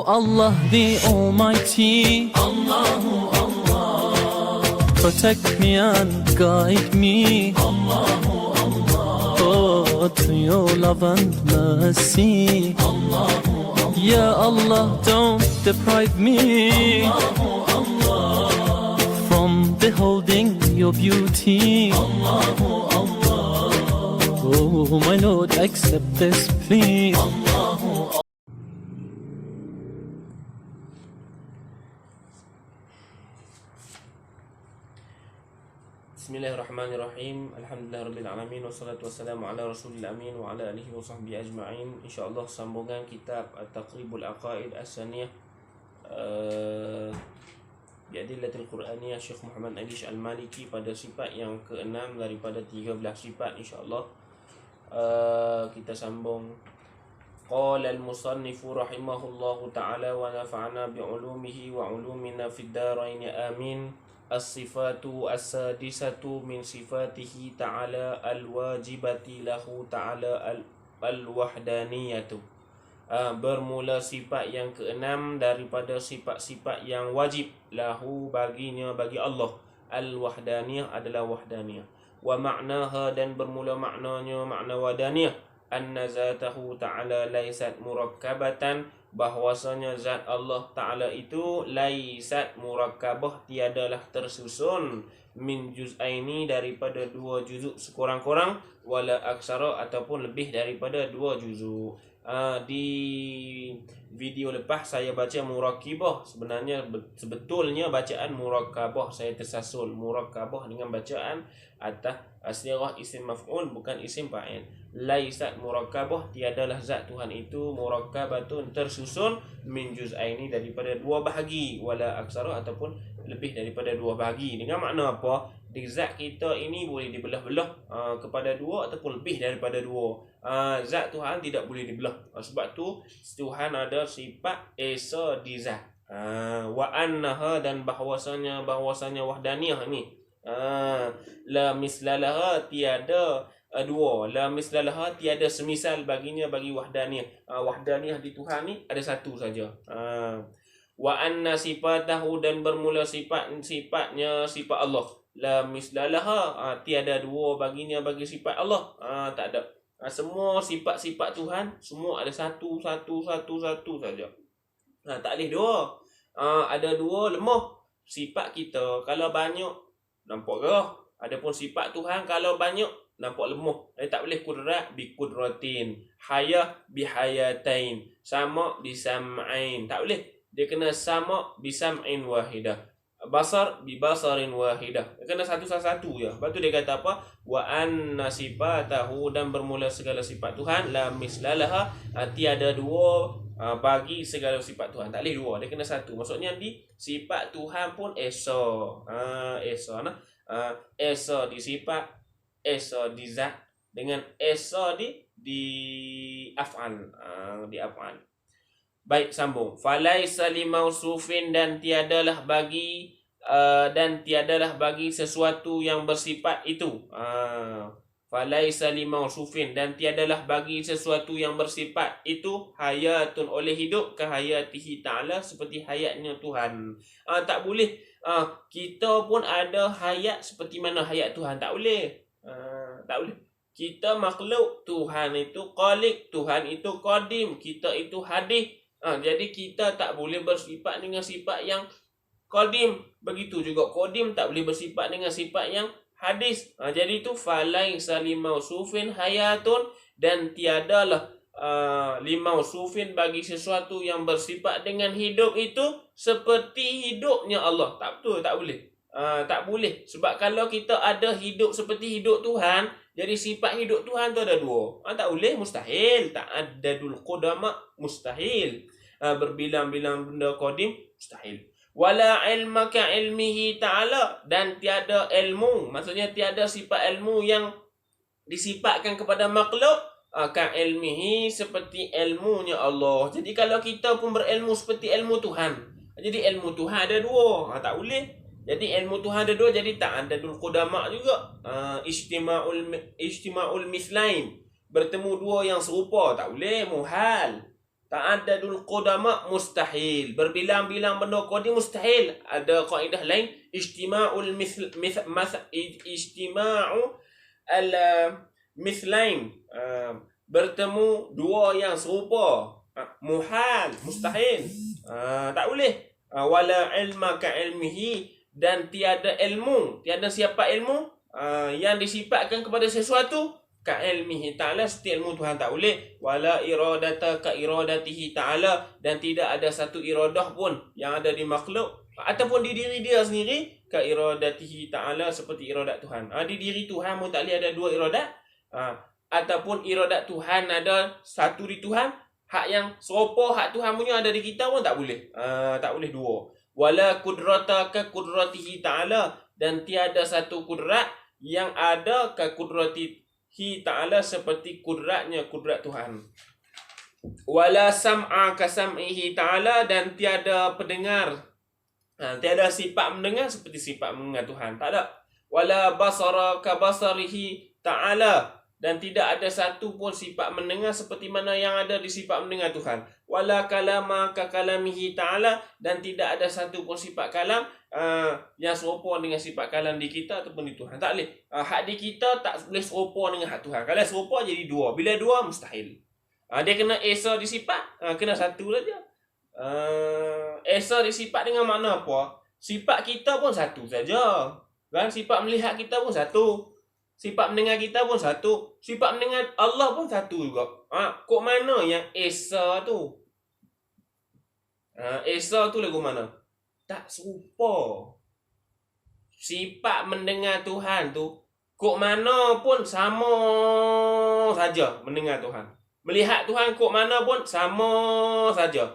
Allah the Almighty, Allahu Allah, protect me and guide me, Allahu Allah, oh, to your love and mercy, Allahu Allah, Ya Allah, don't deprive me, Allahu Allah, from beholding your beauty, Allahu Allah, oh my Lord, accept this please, Allahu. Bismillahirrahmanirrahim. Alhamdulillahirabbil alamin wassalatu wassalamu ala rasulil amin wa ala alihi wa sahbihi ajma'in. Insyaallah sambungan kitab At-Taqribul Aqaid As-Saniyah Bi'adillatil Quraniyah Syekh Muhammad Alish Al-Maliki pada sifat yang ke-6 daripada 13 sifat insyaallah. Kita sambung. Qala al-musannifu rahimahullahu ta'ala wa nafa'ana bi'ulumihi wa ulumina fid darain amin. As-sifatu as-sadisatu min sifatihi ta'ala al-wajibati lahu ta'ala al-wahdaniyatu. Bermula sifat yang keenam daripada sifat-sifat yang wajib lahu baginya, bagi Allah. Al-wahdaniyah adalah wahdaniyah. Wa ma'naha, dan bermula maknanya, makna wahdaniyah, anna zatahu ta'ala laysat murakkabatan, bahwasanya zat Allah Ta'ala itu laisat murakkabah, tiadalah tersusun, min juz'aini, daripada dua juzuk sekurang-kurang, wala aksara, ataupun lebih daripada dua juzuk. Di video lepas saya baca murakkibah, sebenarnya sebetulnya bacaan murakkabah, saya tersasul murakkabah dengan bacaan atas asliah isim maf'ul bukan isim fa'il. Laisat murakkabah, tiadalah zat Tuhan itu murakkabatun, tersusun, min juz'aini, daripada dua bahagi, wala aksara, ataupun lebih daripada dua bahagi. Dengan makna apa? Di zat kita ini boleh dibelah-belah kepada dua ataupun lebih daripada dua. Zat Tuhan tidak boleh dibelah. Sebab tu Tuhan ada sifat esa di zat. Wa annaha, dan bahwasanya wahdaniyah ni la mislalaha, tiada dua. La mislalaha, tiada semisal baginya, bagi wahdaniyah. Wahdaniyah di Tuhan ni ada satu saja. Wa anna sifatahu, dan bermula sifatnya sifat Allah. La mislalaha, tiada dua baginya, bagi sifat Allah. Tak ada. Semua sifat-sifat Tuhan semua ada satu saja. Tak boleh dua. Ada dua lemah. Sifat kita kalau banyak nampak gerah. Adapun sifat Tuhan kalau banyak nampak lemah. Tak boleh kudrat bi kudratin, hayah bi hayatain, sama bi sam'ain. Tak boleh. Dia kena sama bi sam'in wahidah, basar bi basarin wahidah. Dia kena satu-satu ya. Lepas tu dia kata apa? Wa anna sifatahu, dan bermula segala sifat Tuhan, la mislalaha, tiada dua bagi segala sifat Tuhan. Tak boleh dua, dia kena satu. Maksudnya di sifat Tuhan pun esa. Esa nah. Esa di sifat, esa di zat, dengan esa di af'al. Di af'al. Baik, sambung. Falaisa limausufin, dan tiadalah bagi sesuatu yang bersifat itu. Falaisa limausufin, dan tiadalah bagi sesuatu yang bersifat itu, hayatun, oleh hidup, kahayatihi ta'ala, seperti hayatnya Tuhan. Tak boleh kita pun ada hayat seperti mana hayat Tuhan. Tak boleh. Tak boleh. Kita makhluk, Tuhan itu khaliq, Tuhan itu qadim, kita itu hadis. Jadi kita tak boleh bersifat dengan sifat yang qadim. Begitu juga qadim tak boleh bersifat dengan sifat yang hadis. Jadi itu falaisa limausufin hayatun, dan tiadalah limausufin, bagi sesuatu yang bersifat dengan hidup itu seperti hidupnya Allah. Tak betul, tak boleh. Tak boleh. Sebab kalau kita ada hidup seperti hidup Tuhan, jadi sifat hidup Tuhan tu ada dua. Tak boleh, mustahil. Ta'addadul qudama, mustahil. Berbilang-bilang benda qadim, mustahil. Wala ilma ka ilmihi ta'ala, dan tiada ilmu, maksudnya tiada sifat ilmu yang disifatkan kepada makhluk ka ilmihi, seperti ilmunya Allah. Jadi kalau kita pun berilmu seperti ilmu Tuhan, jadi ilmu Tuhan ada dua. Tak boleh. Jadi ilmu Tuhan ada dua, jadi ta'addadul qudama juga. Ijtima'ul mislain, bertemu dua yang serupa, tak boleh, muhal. Ta'addadul qudama mustahil. Berbilang-bilang benda qadim mustahil. Ada kaedah lain, ijtima'ul ijtima'u al mithlain. Bertemu dua yang serupa. Muhal, mustahil. Tak boleh. Wala ilma ka ilmihi, dan tiada ilmu, tiada siapa ilmu yang disifatkan kepada sesuatu ka ilmihi ta'ala, seperti ilmu Tuhan tak boleh. Wala iradata ka iradatihi ta'ala, dan tidak ada satu iradah pun yang ada di makhluk ataupun di diri dia sendiri ka iradatihi ta'ala, seperti iradat Tuhan. Di diri Tuhan pun tak boleh ada dua iradat, ataupun iradat Tuhan ada satu di Tuhan, hak yang serupa hak Tuhan punya ada di kita pun tak boleh. Tak boleh dua. Wala kudrata ka kudratihi ta'ala, dan tiada satu kudrat yang ada ka kudratihi ta'ala, seperti kudratnya kudrat Tuhan. Wala sam'a ka sam'ihi ta'ala, dan tiada pendengar, tiada sifat mendengar seperti sifat mendengar Tuhan. Tak ada. Wala basara ka basarihi ta'ala, dan tidak ada satu pun sifat mendengar seperti mana yang ada di sifat mendengar Tuhan. Wala kalama ka kalamihi ta'ala, dan tidak ada satu pun sifat kalam yang serupa dengan sifat kalam di kita ataupun di Tuhan. Tak boleh. Hak di kita tak boleh serupa dengan hak Tuhan. Kalau serupa jadi dua. Bila dua, mustahil. Dia kena esa di sifat, kena satu saja. Esa di sifat dengan makna apa? Sifat kita pun satu saja. Kan? Sifat melihat kita pun satu. Sifat mendengar kita pun satu. Sifat mendengar Allah pun satu juga. Kok mana yang esa tu? Esa tu lagu mana? Tak serupa. Sifat mendengar Tuhan tu, kok mana pun sama saja mendengar Tuhan. Melihat Tuhan kok mana pun sama saja.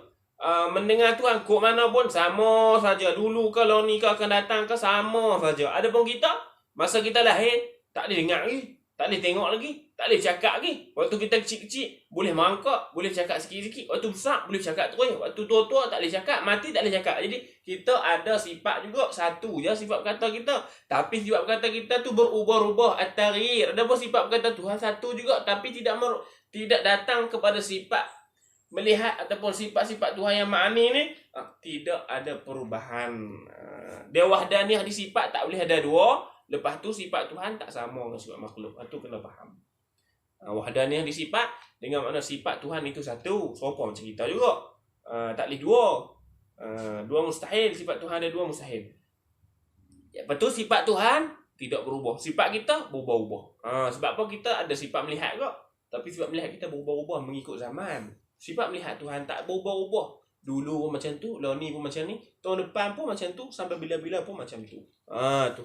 Mendengar Tuhan kok mana pun sama saja. Dulu ke lalu ni ke akan datang ke sama saja. Adapun kita, masa kita lahir, tak boleh dengar lagi, tak boleh tengok lagi, tak boleh cakap lagi. Waktu kita kecil-kecil, boleh mangkak, boleh cakap sikit-sikit. Waktu besar, boleh cakap terus. Waktu tua-tua, tak boleh cakap. Mati, tak boleh cakap. Jadi, kita ada sifat juga. Satu je sifat kata kita. Tapi sifat kata kita tu berubah-ubah. At-taghir. Ada pun sifat kata Tuhan satu juga. Tapi tidak datang kepada sifat melihat ataupun sifat-sifat Tuhan yang ma'ani ni. Tidak ada perubahan. Dia wahdaniyah di sifat, tak boleh ada dua. Lepas tu sifat Tuhan tak sama dengan sifat makhluk. Itu kena faham. Wahdaniyah di sifat dengan makna sifat Tuhan itu satu. Serupa macam kita juga. Tak boleh dua. Dua mustahil. Sifat Tuhan ada dua mustahil. Lepas tu sifat Tuhan tidak berubah. Sifat kita berubah-ubah. Sebab apa? Kita ada sifat melihat juga. Tapi sifat melihat kita berubah-ubah mengikut zaman. Sifat melihat Tuhan tak berubah-ubah. Dulu pun macam tu, lalu ni pun macam ni, tahun depan pun macam tu, sampai bila-bila pun macam tu. Tu.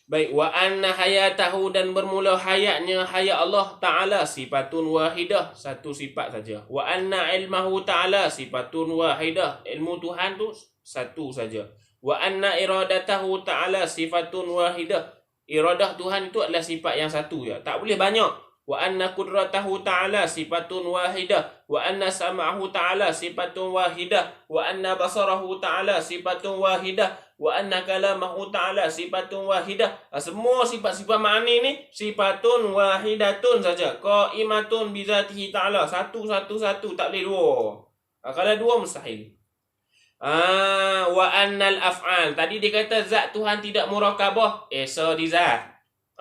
Baik, wa anna hayatahu, dan bermula hayatnya hayat Allah Ta'ala sifatun wahidah, satu sifat saja. Wa anna ilmahu Ta'ala sifatun wahidah, ilmu Tuhan tu satu saja. Wa anna iradatahu Ta'ala sifatun wahidah, iradah Tuhan itu adalah sifat yang satu ya, tak boleh banyak. Wa anna qudratahu Ta'ala sifatun wahidah, wa anna sam'ahu Ta'ala sifatun wahidah, wa anna basarahu Ta'ala sifatun wahidah, wa anna kalamahu Ta'ala sifatun wahidah. Semua sifat-sifat ma'ani ni sifatun wahidatun saja. Qa'imatun bizatihi Ta'ala. Satu, tak boleh dua. Kalau dua mustahil. Wa annal af'al. Tadi dia kata zat Tuhan tidak murakabah. Esa di zat.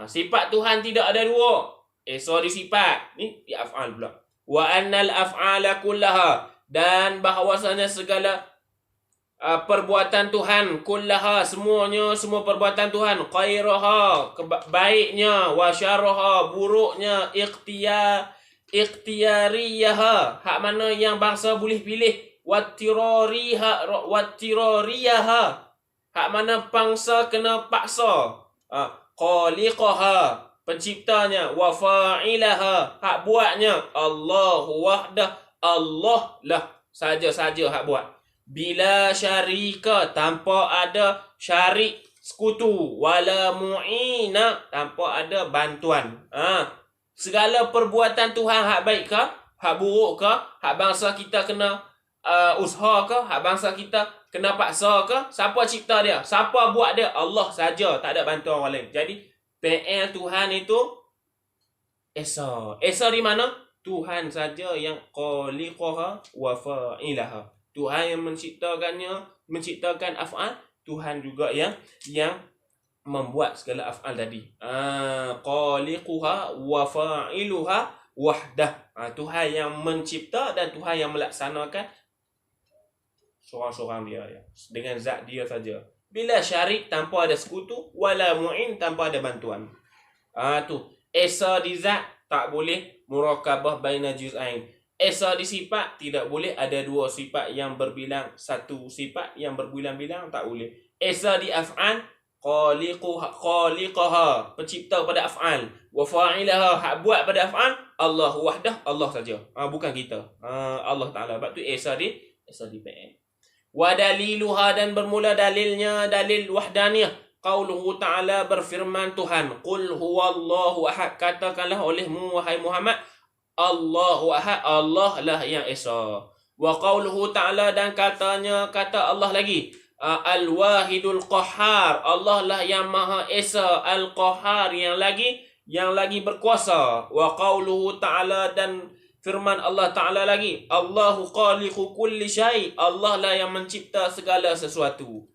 Sifat Tuhan tidak ada dua. Esa di sifat. Ni di af'al pula. Wa annal af'ala kullaha. Dan bahawasanya segala perbuatan Tuhan, kullaha, semuanya, semua perbuatan Tuhan, khairaha, baiknya, wa syarraha, buruknya, ikhtiyariyaha, hak mana yang bangsa boleh pilih, wattirariyaha, hak mana bangsa kena paksa, khaliqaha, penciptanya, wa fa'ilaha, hak buatnya, Allahu wahdah, Allah lah saja-saja hak buat. Bila syarika, tanpa ada syarik sekutu, wala mu'ina, tanpa ada bantuan. Segala perbuatan Tuhan hak baik ke, hak buruk ke, hak bangsa kita kena usaha ke, hak bangsa kita kena paksa ke, siapa cipta dia, siapa buat dia, Allah saja, tak ada bantuan orang lain. Jadi PL Tuhan itu Esa. Esa di mana? Tuhan saja yang khaliqaha wa fa'ilaha. Tuhan yang menciptakan af'al, Tuhan juga yang membuat segala af'al tadi. Khaliquha wa fa'iluha wahdah. Tuhan yang mencipta dan Tuhan yang melaksanakan seorang-seorang dia ya. Dengan zat dia saja. Bila syarik tanpa ada sekutu, wala mu'in tanpa ada bantuan. Tu esa di zat tak boleh murakabah baina juz'ain. Esa di sifat tidak boleh ada dua sifat yang berbilang, satu sifat yang berbilang-bilang tak boleh. Esa di af'al, khaliqaha, pencipta pada af'al, wa fa'ilaha, hak buat pada af'al, Allah wahdah, Allah saja. Bukan kita. Allah Taala. Sebab tu esa di PN. Wa daliluha, dan bermula dalilnya dalil wahdaniyah. Qauluhu ta'ala, berfirman Tuhan, qul huwallahu ahad, katakanlah olehmu wahai Muhammad, Allahu ahad, Allah lah yang esa. Wa qauluhu ta'ala, dan kata Allah lagi, al-wahidul qahhar, Allah lah yang maha esa, al-qahhar, yang lagi berkuasa. Wa qauluhu ta'ala, dan firman Allah Ta'ala lagi, Allahu khaliqu kulli syai, Allah lah yang mencipta segala sesuatu.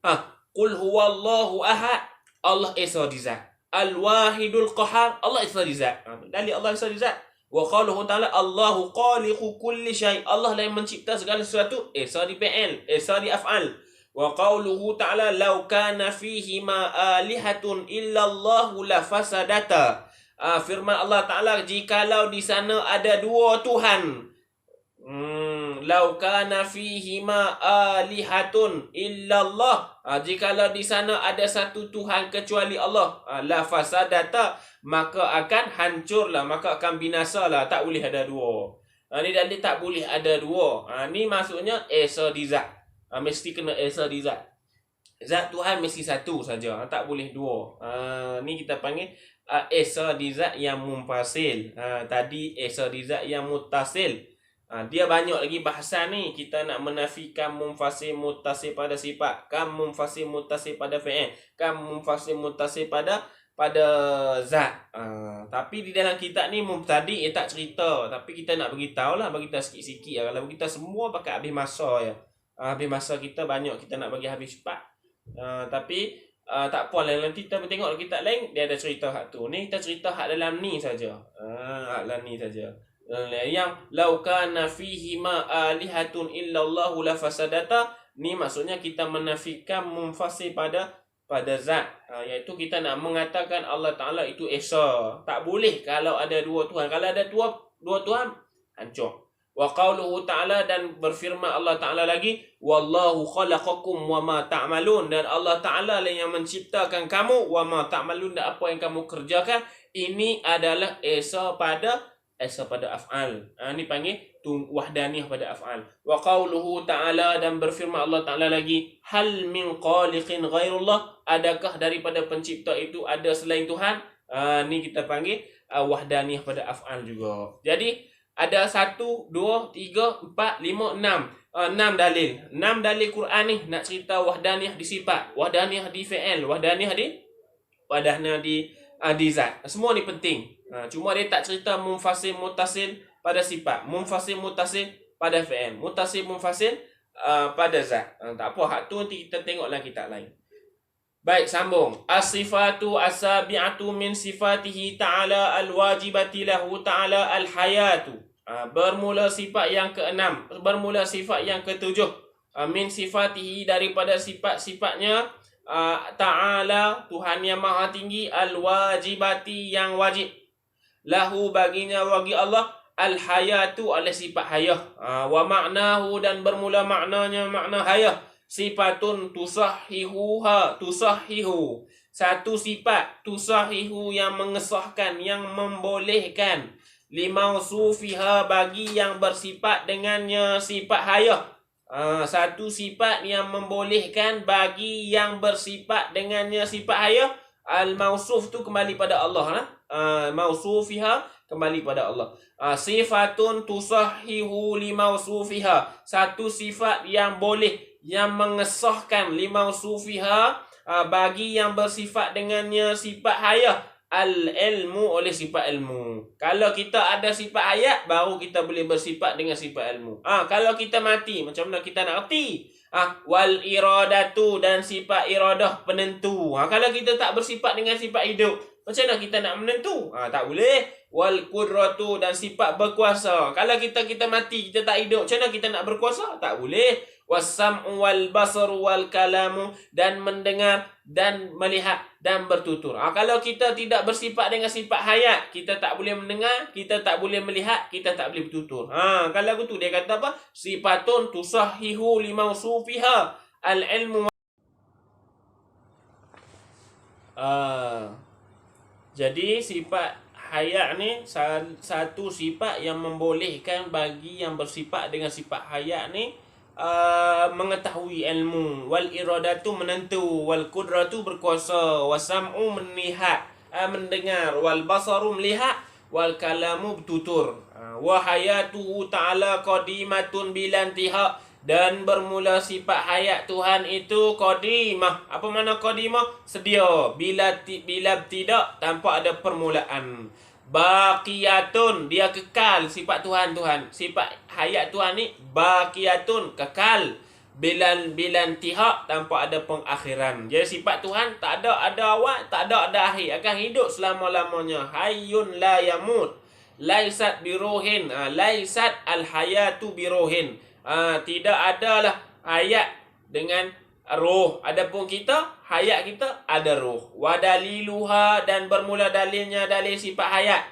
Qul huwallahu ahad, Allah esa di zat. Al-wahidul qahhar, Allah esa di zat. Dalil Allah esa di zat. Wa qauluhu ta'ala, Allahu khaliqu kulli syai, Allah lah yang mencipta segala sesuatu, esa di PL, esa di af'al. Wa qauluhu ta'ala, law kana fihi ma alihatun illallahu la fasadata. Firman Allah Ta'ala, jikalau di sana ada dua Tuhan. Lau kana fihi ma alihatun illallah. Jikalau di sana ada satu Tuhan kecuali Allah, la fasadata, maka akan hancurlah, maka akan binasalah. Tak boleh ada dua. Ni dalil tak boleh ada dua. Ni maksudnya esa di zat. Mesti kena esa di zat. Zat Tuhan mesti satu saja, tak boleh dua. Ni kita panggil esa di zat yang munfasil. Tadi esa di zat yang muttasil. Dia banyak lagi bahasan ni. Kita nak menafikan munfasil muttasil pada sifat, kam munfasil muttasil pada fi'il, kam munfasil muttasil pada zat. Tapi di dalam kitab ni tadi tak cerita, tapi kita nak beritahu lah, bagi kita sikit-sikit lah. Kalau kita semua pakai habis masa ya. Habis masa kita banyak, kita nak bagi habis cepat. Tapi tak apa lah, nanti kita tengok kitab lain, dia ada cerita hak tu. Ni kita cerita hak dalam ni saja. Hak dalam ni saja. Yang lau kana fihi ma alihatun illallahu la fasadata, ni maksudnya kita menafikan munfasil pada zat. Iaitu kita nak mengatakan Allah Ta'ala itu esa. Tak boleh kalau ada dua Tuhan. Kalau ada dua Tuhan, hancur. Wa qauluhu ta'ala, dan berfirman Allah Ta'ala lagi, wallahu khalaqakum wa ma ta'malun, dan Allah Ta'ala lah yang menciptakan kamu, wa ma ta'malun, dan apa yang kamu kerjakan. Ini adalah esa pada af'al. Ni panggil wahdaniyah pada af'al. Wa qauluhu ta'ala, dan berfirman Allah Ta'ala lagi, hal min khaliqin ghairullah, adakah daripada pencipta itu ada selain Tuhan. Ni kita panggil wahdaniyah pada af'al juga. Jadi ada 1, 2, 3, 4, 5, 6. 6 dalil. 6 dalil Quran ni nak cerita wahdaniyah di sifat, wahdaniyah di fi'il, wahdaniyah di zat. Semua ni penting. Cuma dia tak cerita munfasil muttasil pada sifat, munfasil muttasil pada fi'il, muttasil munfasil pada zat. Tak apa, hak tu nanti kita tengok dalam kitab lain. Baik, sambung. As-sifatu as-sabi'atu min sifatihi ta'ala al-wajibati lahu ta'ala al-hayatu. Bermula sifat yang ke-6, bermula sifat yang ke-7. Min sifatihi, daripada sifat-sifatnya, ta'ala, Tuhan yang maha tinggi, al-wajibati, yang wajib. Lahu, baginya, bagi Allah, al-hayatu, oleh sifat hayah. Wa ma'nahu, dan bermula maknanya, makna hayah. Sifatun tusahihu, satu sifat, tusahihu, yang mengesahkan, yang membolehkan, limausufiha, bagi yang bersifat dengannya sifat hayah. Satu sifat yang membolehkan bagi yang bersifat dengannya sifat hayah. Al-mausuf tu kembali pada Allah. Mausufiha kembali pada Allah. Sifatun tusahihu limausufiha, satu sifat yang boleh, yang mengesahkan, limausufiha, bagi yang bersifat dengannya sifat hayah. al-ilmu oleh sifat ilmu. Kalau kita ada sifat hayat, baru kita boleh bersifat dengan sifat ilmu. Kalau kita mati, macam mana kita nak erti? Wal iradatu, dan sifat iradah penentu. Kalau kita tak bersifat dengan sifat hidup, macam mana kita nak menentu? Tak boleh. Wal qudratu, dan sifat berkuasa. Kalau kita mati, kita tak hidup, macam mana kita nak berkuasa? Tak boleh. Wasam'u wal basaru wal kalamu, dan mendengar dan melihat dan bertutur. Kalau kita tidak bersifat dengan sifat hayat, kita tak boleh mendengar, kita tak boleh melihat, kita tak boleh bertutur. Kalau begitu dia kata apa? Sifatun tusahihu limausufiha al-ilmu. Jadi sifat hayat ni satu sifat yang membolehkan bagi yang bersifat dengan sifat hayat ni mengetahui ilmu. Wal iradatu menentu, wal qudratu berkuasa, wasam'u melihat, mendengar, wal basaru melihat, wal kalamu bertutur. Wa hayatuhu ta'ala qadimatun bilantiha, dan bermula sifat hayat Tuhan itu qadimah. Apa makna qadimah? Sedia, bila tidak, tanpa ada permulaan. Baqiyatun, dia kekal. Sifat Tuhan, sifat hayat Tuhan ni baqiyatun, kekal. Bilan tihak, tanpa ada pengakhiran. Jadi sifat Tuhan tak ada awal, tak ada akhir, akan hidup selama-lamanya. Hayyun la yamut, laisat biruhin, laisat al-hayatu biruhin. Tidak adalah hayat dengan roh. Adapun kita, hayat kita ada roh. Wa daliluha, dan bermula dalilnya dalil sifat hayat.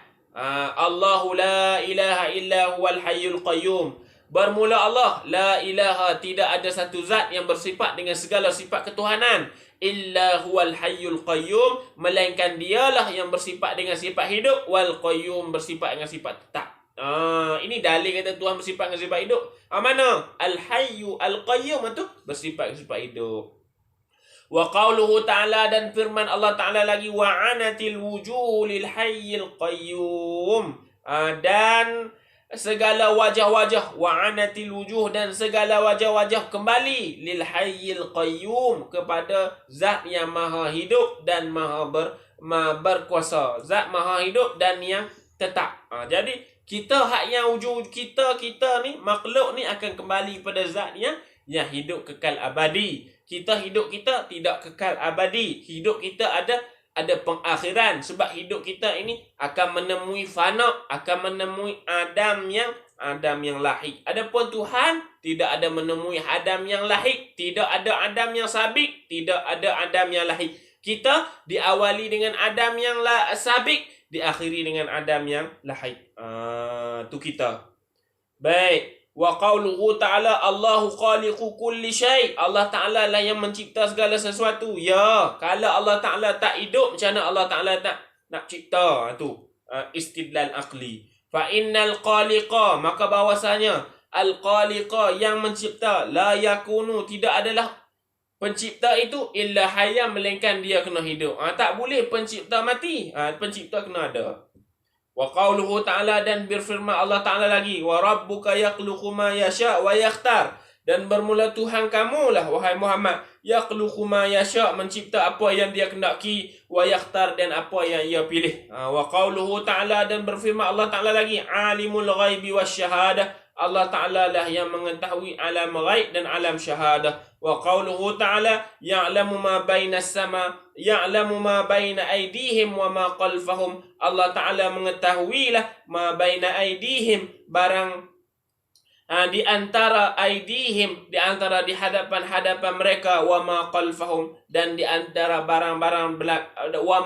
Allahu la ilaha illa huwal hayyul qayyum. Bermula Allah, la ilaha, tidak ada satu zat yang bersifat dengan segala sifat ketuhanan, illa huwal hayyul qayyum, melainkan dialah yang bersifat dengan sifat hidup, wal qayyum, bersifat dengan sifat tetap. Ini dalil kata Tuhan bersifat dengan sifat hidup. Mana? Al-hayyu al-qayyum itu bersifat dengan sifat hidup. Wa qauluhu ta'ala, dan firman Allah Ta'ala lagi, wa anatil wujuhu lil hayyil qayyum. Dan segala wajah-wajah, wa anatil wujuh, dan segala wajah-wajah kembali lil hayyil qayyum, kepada zat yang maha hidup dan maha berkuasa. Zat maha hidup dan yang tetap. Jadi kita hak yang wujud kita ni, makhluk ni akan kembali pada zat yang hidup kekal abadi. Hidup kita tidak kekal abadi. Hidup kita ada pengakhiran, sebab hidup kita ini akan menemui fana, akan menemui Adam yang lahir. Adapun Tuhan tidak ada menemui Adam yang lahir, tidak ada Adam yang sabik, tidak ada Adam yang lahir. Kita diawali dengan Adam yang sabik, diakhiri dengan Adam yang lahir. Tu kita. Baik. Wa qauluhu ta'ala, Allahu khaliqu kulli syai'. Allah Ta'ala lah yang mencipta segala sesuatu. Ya, kalau Allah Ta'ala tak hidup, macam mana Allah Ta'ala nak cipta? Tu istidlal aqli. Fa innal khaliqa, maka bahwasanya al-khaliqa, yang mencipta, la yakunu, tidak adalah pencipta itu illa hayya, melainkan dia kena hidup. Tak boleh pencipta mati. Pencipta kena ada. Wa qauluhu ta'ala, dan berfirman Allah Ta'ala lagi, wa rabbuka yakhluqu ma yasha' wa yakhtar, dan bermula Tuhan kamu lah, wahai Muhammad, yakhluqu ma yasha', mencipta apa yang dia kendaki, wa yakhtar, dan apa yang ia pilih. Wa qauluhu ta'ala, dan berfirman Allah Ta'ala lagi, alimul ghaibi wasyahadah, Allah Ta'ala lah yang mengetahui alam ghaib dan alam syahadah. Wa qauluhu ta'ala, ya'lamu ma baina sama, ya'lamu ma baina aydihim wa ma khalfahum. Allah Ta'ala mengetahuilah ma baina aydihim, barang di antara aydihim, di antara di hadapan mereka, wa ma khalfahum, dan di antara barang-barang wa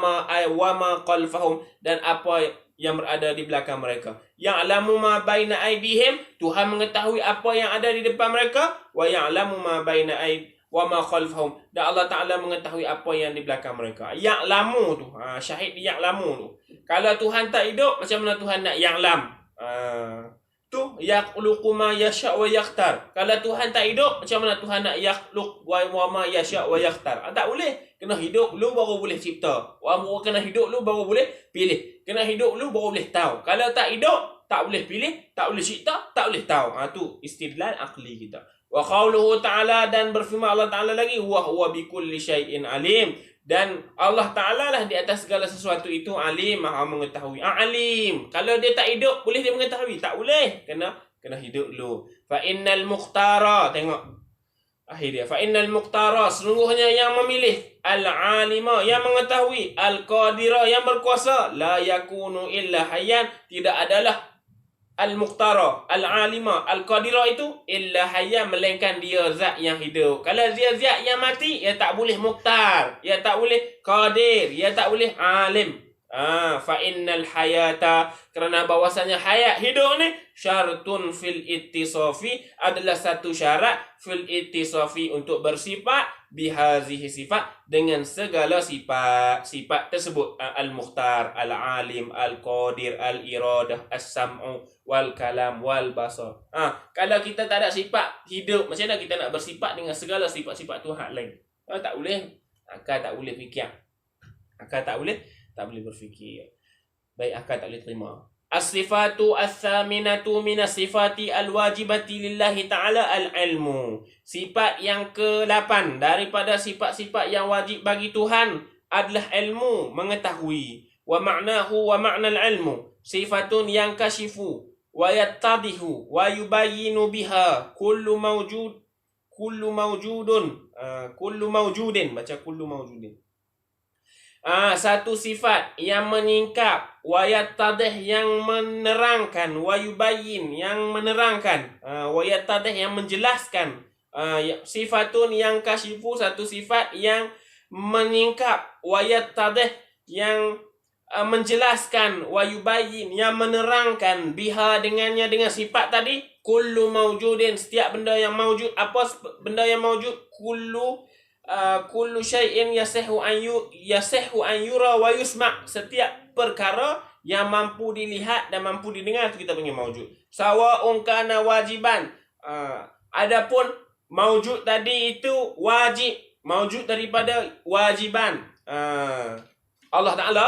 ma khalfahum, dan apa yang berada di belakang mereka. Ya'lamu ma baina aydihim, Tuhan mengetahui apa yang ada di depan mereka, wa ya'lamu ma baina wa ma khalfahum, dan Allah Ta'ala mengetahui apa yang di belakang mereka. Ya'lamu tu, syahid di ya'lamu tu. Kalau Tuhan tak hidup, macam mana Tuhan nak ya'lam? Tu yakhluqu ma yasha' wa yakhtar. Kalau Tuhan tak hidup, macam mana Tuhan nak yakhluq wa ma yasha' wa yakhtar? Tak boleh. Kena hidup dulu baru boleh cipta. Kena hidup dulu baru boleh pilih. Kena hidup dulu baru boleh tahu. Kalau tak hidup, tak boleh pilih, tak boleh cipta, tak boleh tahu. Tu istidlal aqli kita. Wa qauluhu ta'ala, dan berfirman Allah Ta'ala lagi, wa huwa bikulli syai'in alim, Dan Allah Ta'ala lah di atas segala sesuatu itu alim, maha mengetahui. Alim. Kalau dia tak hidup, boleh dia mengetahui? Tak boleh. Kena hidup dulu. Fa innal mukhtara. Tengok akhir dia. Fa innal mukhtara. Sesungguhnya yang memilih. Al-alima. Yang mengetahui. Al-qadira. Yang berkuasa. La yakunu illa hayyan. Tidak adalah Al-Muqtara, Al-Alima, Al-Qadira itu illa hayya, melainkan dia zat yang hidup. Kalau dia zat yang mati, ia tak boleh Muqtar, ia tak boleh Qadir, ia tak boleh Alim. Fa innal hayata, kerana bahwasanya hayat hidup ni syartun fil ittisafi, adalah satu syarat fil ittisafi, untuk bersifat bihazihi sifat, dengan segala sifat tersebut. Al-Mukhtar, Al-Alim, Al-Qadir, Al-Iradah, As-Sam'u, wal kalam, wal basar. Kalau kita tak ada sifat hidup, macam mana kita nak bersifat dengan segala sifat-sifat Tuhan lain? Tak boleh. Akal tak boleh fikir. Akal tak boleh berfikir. Baik, akal tak boleh terima. As-sifatu as-saminatu minas sifati al-wajibati lillahi ta'ala al-ilmu. Sifat yang ke-8 daripada sifat-sifat yang wajib bagi Tuhan adalah ilmu, mengetahui. Wa ma'nahu wa ma'nal ilmu sifatun yang kashifu wa yattadihu wa yubayyinu biha kullu mawjudin. Baca kullu mawjudin. Satu sifat yang menyingkap, wa yattadih yang menerangkan, wa yubayyin yang menerangkan, wa yattadih yang menjelaskan. Sifatun yang kashifu, satu sifat yang menyingkap, wa yattadih yang menjelaskan, wa yubayyin yang menerangkan, biha dengannya, dengan sifat tadi, kullu mawjudin, setiap benda yang mawjud. Apa benda yang mawjud? Kullu syai'in yasihu an yura wa yusma'. Setiap perkara yang mampu dilihat dan mampu didengar, itu kita panggil mawjud. Sawa'un kana wajiban. Adapun mawjud tadi itu wajib, mawjud daripada wajiban. Allah Ta'ala,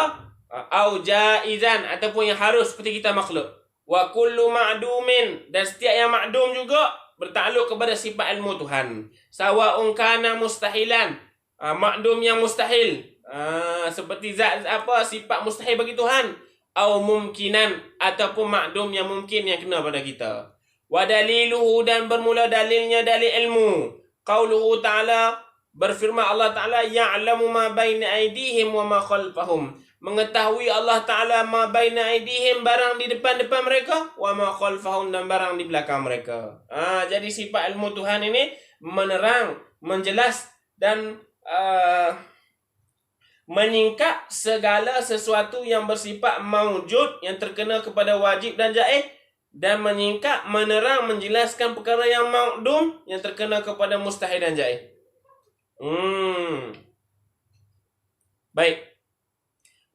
au jaizan, ataupun yang harus seperti kita makhluk. Wa kullu ma'dumin, dan setiap yang ma'dum juga bertakluk kepada sifat ilmu Tuhan. Sawa'un kana mustahilan, ma'dum yang mustahil, seperti zat apa, sifat mustahil bagi Tuhan. Au mumkinan, ataupun ma'dum yang mungkin yang kena pada kita. Wa daliluhu, dan bermula dalilnya dalil ilmu. Qauluhu ta'ala, berfirman Allah Ta'ala, ya'lamu ma baina aydihim wa ma khalfahum. Mengetahui Allah Ta'ala ma baina aydihim, barang di depan-depan mereka, wa ma khalfahum, dan barang di belakang mereka. Jadi sifat ilmu Tuhan ini menerang, menjelas, dan menyingkap segala sesuatu yang bersifat mawjud, yang terkena kepada wajib dan jaiz, dan menyingkap, menerang, menjelaskan perkara yang ma'dum, yang terkena kepada mustahil dan jaiz. Baik.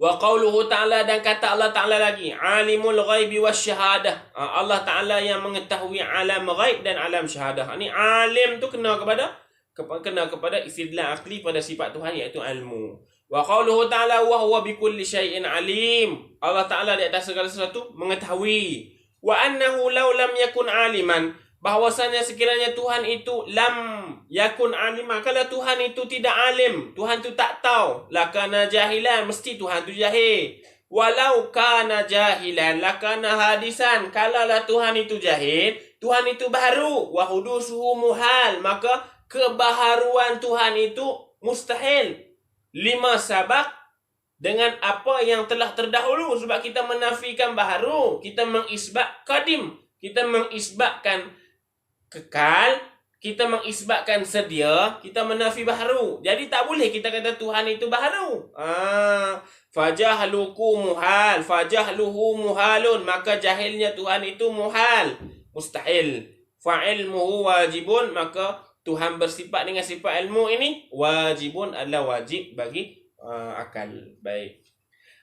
Wa qauluhu ta'ala, dan kata Allah Ta'ala lagi, alimul ghaibi wasyahadah. Allah Ta'ala yang mengetahui alam ghaib dan alam syahadah. Ini alim tu kena kepada istidlal akli pada sifat Tuhan, iaitu ilmu. Wa qauluhu ta'ala wa huwa bikulli syai'in alim. Allah Ta'ala di atas segala sesuatu mengetahui. Wa annahu law lam yakun aliman, bahwasanya sekiranya Tuhan itu lam yakun aliman, kalau Tuhan itu tidak alim, Tuhan itu tak tahu, lakana jahilan, mesti Tuhan itu jahil. Walau kana jahilan lakana hadisan, kalaulah Tuhan itu jahil, Tuhan itu baru. Wa hudusuhu muhal, maka kebaharuan Tuhan itu mustahil. Lima sabak, dengan apa yang telah terdahulu. Sebab kita menafikan baharu, kita mengisbat kadim, kita mengisbatkan kekal, kita mengisbatkan sedia, kita menafi baharu. Jadi tak boleh kita kata Tuhan itu baharu. Fajahluku muhal, fajahluhu muhalun, maka jahilnya Tuhan itu muhal, mustahil. Fa'ilmuhu wajibun, maka Tuhan bersifat dengan sifat ilmu ini wajibun, adalah wajib bagi akal. Baik.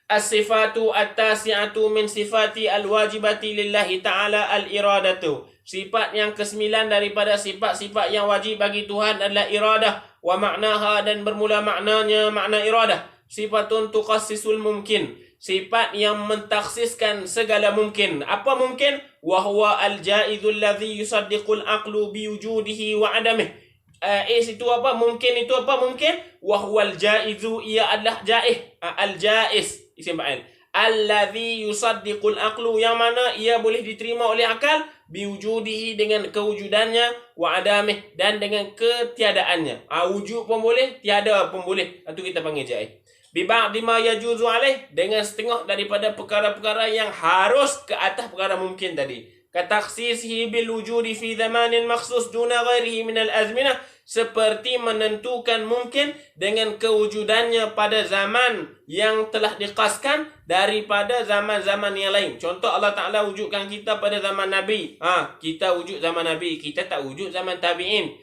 As-sifatu at-tasi'atu min sifati al-wajibati lillahi ta'ala al-iradatu. Sifat yang ke-9 daripada sifat-sifat yang wajib bagi Tuhan adalah iradah. Wa ma'naha, dan bermula maknanya makna iradah. Sifatun tuqassisul mumkin. Sifat yang mentaksiskan segala mungkin. Apa mungkin? Wa huwa al-jaizul ladzi yusaddiqul aqlu biwujudihi wa adamih. Is itu apa? Mungkin itu apa? Mungkin. Wa huwal jaizu, ia adalah jaiz. Al-jaiz, isim fa'il. Allazi yusaddiqul aqlu, yang mana ia boleh diterima oleh akal, biwujudihi, dengan kewujudannya, wa adamih, dan dengan ketiadaannya. Wujud pun boleh, tiada pun boleh. Itu kita panggil jaiz. Bi ba'di ma yajuzu alaih, dengan setengah daripada perkara-perkara yang harus ke atas perkara mungkin tadi. Katakhsisihi bil wujudi fi zamanin makhsus duna ghairihi min al azminah, seperti menentukan mungkin dengan kewujudannya pada zaman yang telah dikhaskan daripada zaman-zaman yang lain. Contoh, Allah Ta'ala wujudkan kita pada zaman Nabi. Kita wujud zaman Nabi, kita tak wujud zaman tabi'in.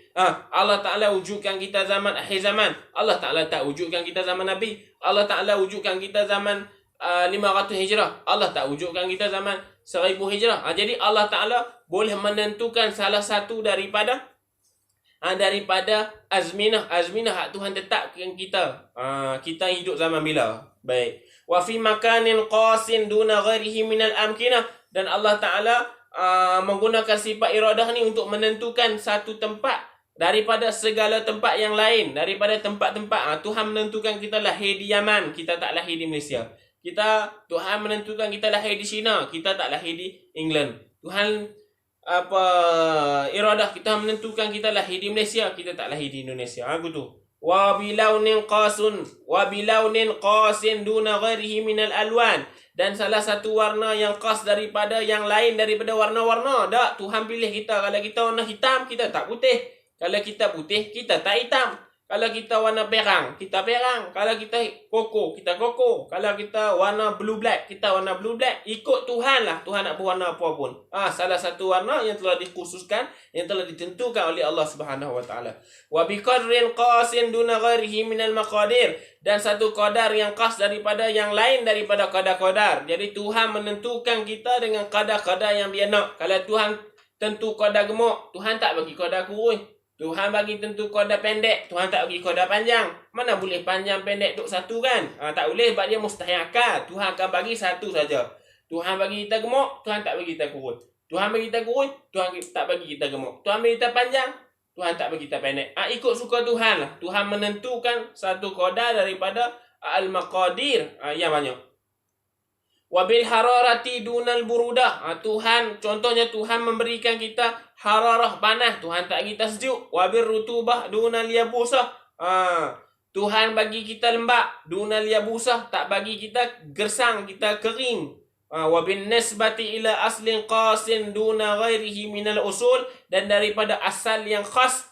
Allah Ta'ala wujudkan kita zaman akhir zaman, Allah Ta'ala tak wujudkan kita zaman Nabi. Allah Ta'ala wujudkan kita zaman 500 Hijrah, Allah tak wujudkan kita zaman 1000 Hijrah. Jadi Allah Ta'ala boleh menentukan salah satu daripada azminah hak Tuhan tetapkan kita. Kita hidup zaman bila. Baik. Wa fi makanin qasin duna ghairihi minal amkinah, dan Allah Ta'ala menggunakan sifat iradah ni untuk menentukan satu tempat daripada segala tempat yang lain. Daripada tempat-tempat, Tuhan menentukan kita lahir di Yaman, kita tak lahir di Malaysia. Tuhan menentukan kita lahir di China, kita tak lahir di England. Tuhan iradah kita menentukan kita lahir di Malaysia, kita tak lahir di Indonesia. Gitu. Wa bilaunin qasin duna ghairihi minal alwan, dan salah satu warna yang khas daripada yang lain daripada warna-warna. Tuhan pilih kita. Kalau kita warna hitam, kita tak putih. Kalau kita putih, kita tak hitam. Kalau kita warna perang, kita perang. Kalau kita koko, kita koko. Kalau kita warna blue black, kita warna blue black. Ikut Tuhan lah. Tuhan nak berwarna apa pun. Salah satu warna yang telah dikhususkan, yang telah ditentukan oleh Allah Subhanahu Wa Taala. Wa biqadrin qasin duna ghairihi minal maqadir, dan satu qadar yang khas daripada yang lain daripada qadar-qadar. Jadi Tuhan menentukan kita dengan qadar-qadar yang dia nak. Kalau Tuhan tentu qadar gemuk, Tuhan tak bagi qadar kurus. Tuhan bagi tentu qadar pendek, Tuhan tak bagi qadar panjang. Mana boleh panjang pendek duk satu kan? Tak boleh, sebab dia mustahil akal. Tuhan akan bagi satu saja. Tuhan bagi kita gemuk, Tuhan tak bagi kita kurus. Tuhan bagi kita kurus, Tuhan tak bagi kita gemuk. Tuhan bagi kita panjang, Tuhan tak bagi kita pendek. Ikut suka Tuhan lah. Tuhan menentukan satu qadar daripada al-maqadir yang banyak. Wabil hararati dunal burudah. Contohnya Tuhan memberikan kita hararah, panas. Tuhan tak kita sejuk. Wabil rutubah dunal yabusah. Tuhan bagi kita lembab. Dunal yabusah, tak bagi kita gersang, kita kering. Wabil nisbati ila aslin qasin duna ghairihi minal usul, dan daripada asal yang khas,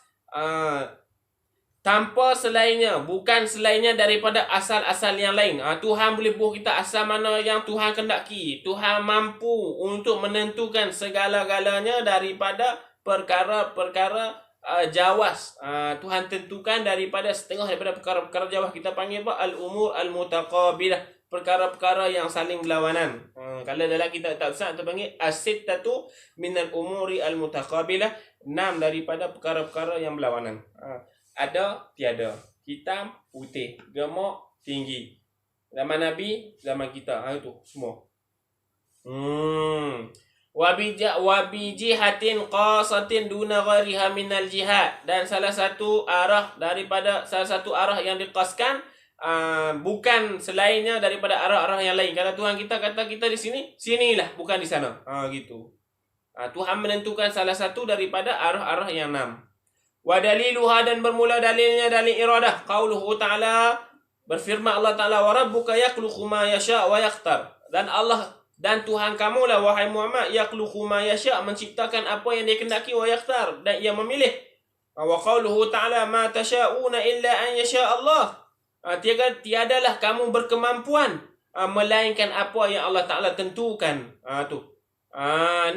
tanpa selainnya, bukan selainnya daripada asal-asal yang lain. Tuhan boleh buat kita asal mana yang Tuhan kendaki. Tuhan mampu untuk menentukan segala-galanya daripada perkara-perkara jawas. Tuhan tentukan daripada setengah daripada perkara-perkara jawas. Kita panggil apa? Al-umur al-mutaqabilah, perkara-perkara yang saling berlawanan. Kalau dalam kitab tafsir kita panggil as-sittatu minal umuri al-mutaqabilah, 6 daripada perkara-perkara yang berlawanan. Ada, tiada. Hitam, putih. Gemuk, tinggi. Zaman Nabi, zaman kita. Itu semua. Wabijihatin qasatin duna ghairiha minal jihad, dan salah satu arah yang diqaskan, bukan selainnya daripada arah-arah yang lain. Kalau Tuhan kita kata kita di sini, sinilah, bukan di sana. Gitu. Tuhan menentukan salah satu daripada arah-arah yang 6. Wa daliluha, dan bermula dalilnya dalil iradah. Qauluhu ta'ala, berfirman Allah Ta'ala, wa rabbuka yakhluqu ma yasha' wa yakhtar. Dan Tuhan kamu lah wahai Muhammad, yakhluqu ma yasha', menciptakan apa yang dia kehendaki, wa yakhtar, dan ia memilih. Wa qauluhu ta'ala, ma tasha'una illa an yasha' Allah. Tiadalah kamu berkemampuan melainkan apa yang Allah Ta'ala tentukan.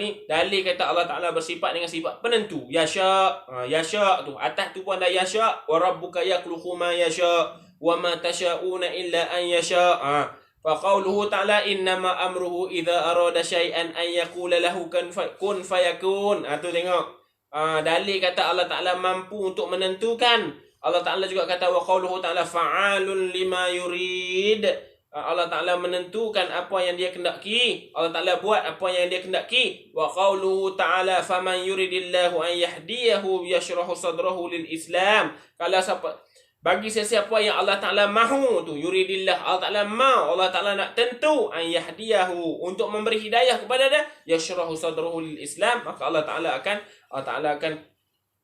Ni dalil kata Allah Ta'ala bersifat dengan sifat penentu. Yasha' tu. Atas tu pun ada yasha'. Wa rabbuka yakhluqu ma yasha' wa ma tasha'una illa an yasha'. Fa qawluhu ta'ala, innama amruhu idza arada syai'an an yaqula lahu kun fayakun. Tu tengok. Dalil kata Allah Ta'ala mampu untuk menentukan. Allah Ta'ala juga kata wa qawluhu ta'ala fa'alun lima yurid. Allah Ta'ala menentukan apa yang dia kendaki. Allah Ta'ala buat apa yang dia kendaki. Wa qawluhu ta'ala faman yuridillahu an yahdiyahu yashrahu sadrahu lil Islam. Kalau siapa, bagi sesiapa yang Allah Ta'ala mahu tu, yuridillah, Allah Ta'ala mahu, Allah Ta'ala nak tentu an yahdiyahu, untuk memberi hidayah kepada dia, yashrahu sadrahu lil Islam, maka Allah Ta'ala akan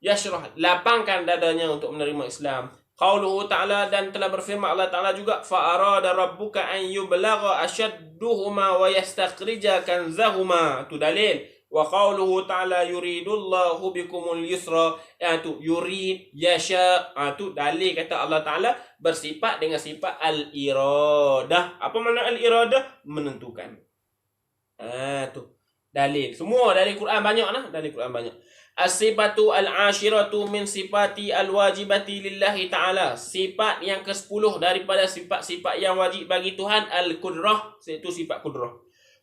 yashrah, lapangkan dadanya untuk menerima Islam. Qauluhu ta'ala, dan telah berfirman Allah Ta'ala juga, fa'arada rabbuka an yublagha ashadduhuma wa yastakhrija kanzahuma. Tu dalil. Wa qauluhu ta'ala yuridullahu bikumul yusra. Tu yurid, yasha. Tu dalil kata Allah Ta'ala bersifat dengan sifat al-iradah. Apa makna al-iradah? Menentukan. Tu dalil. Semua dalil Quran banyak nah, dalil Quran banyak. As-sifatu al-ashiratu min sifati al-wajibati lillahi ta'ala. Sifat yang ke-10 daripada sifat-sifat yang wajib bagi Tuhan, al-qudrah, iaitu sifat qudrah.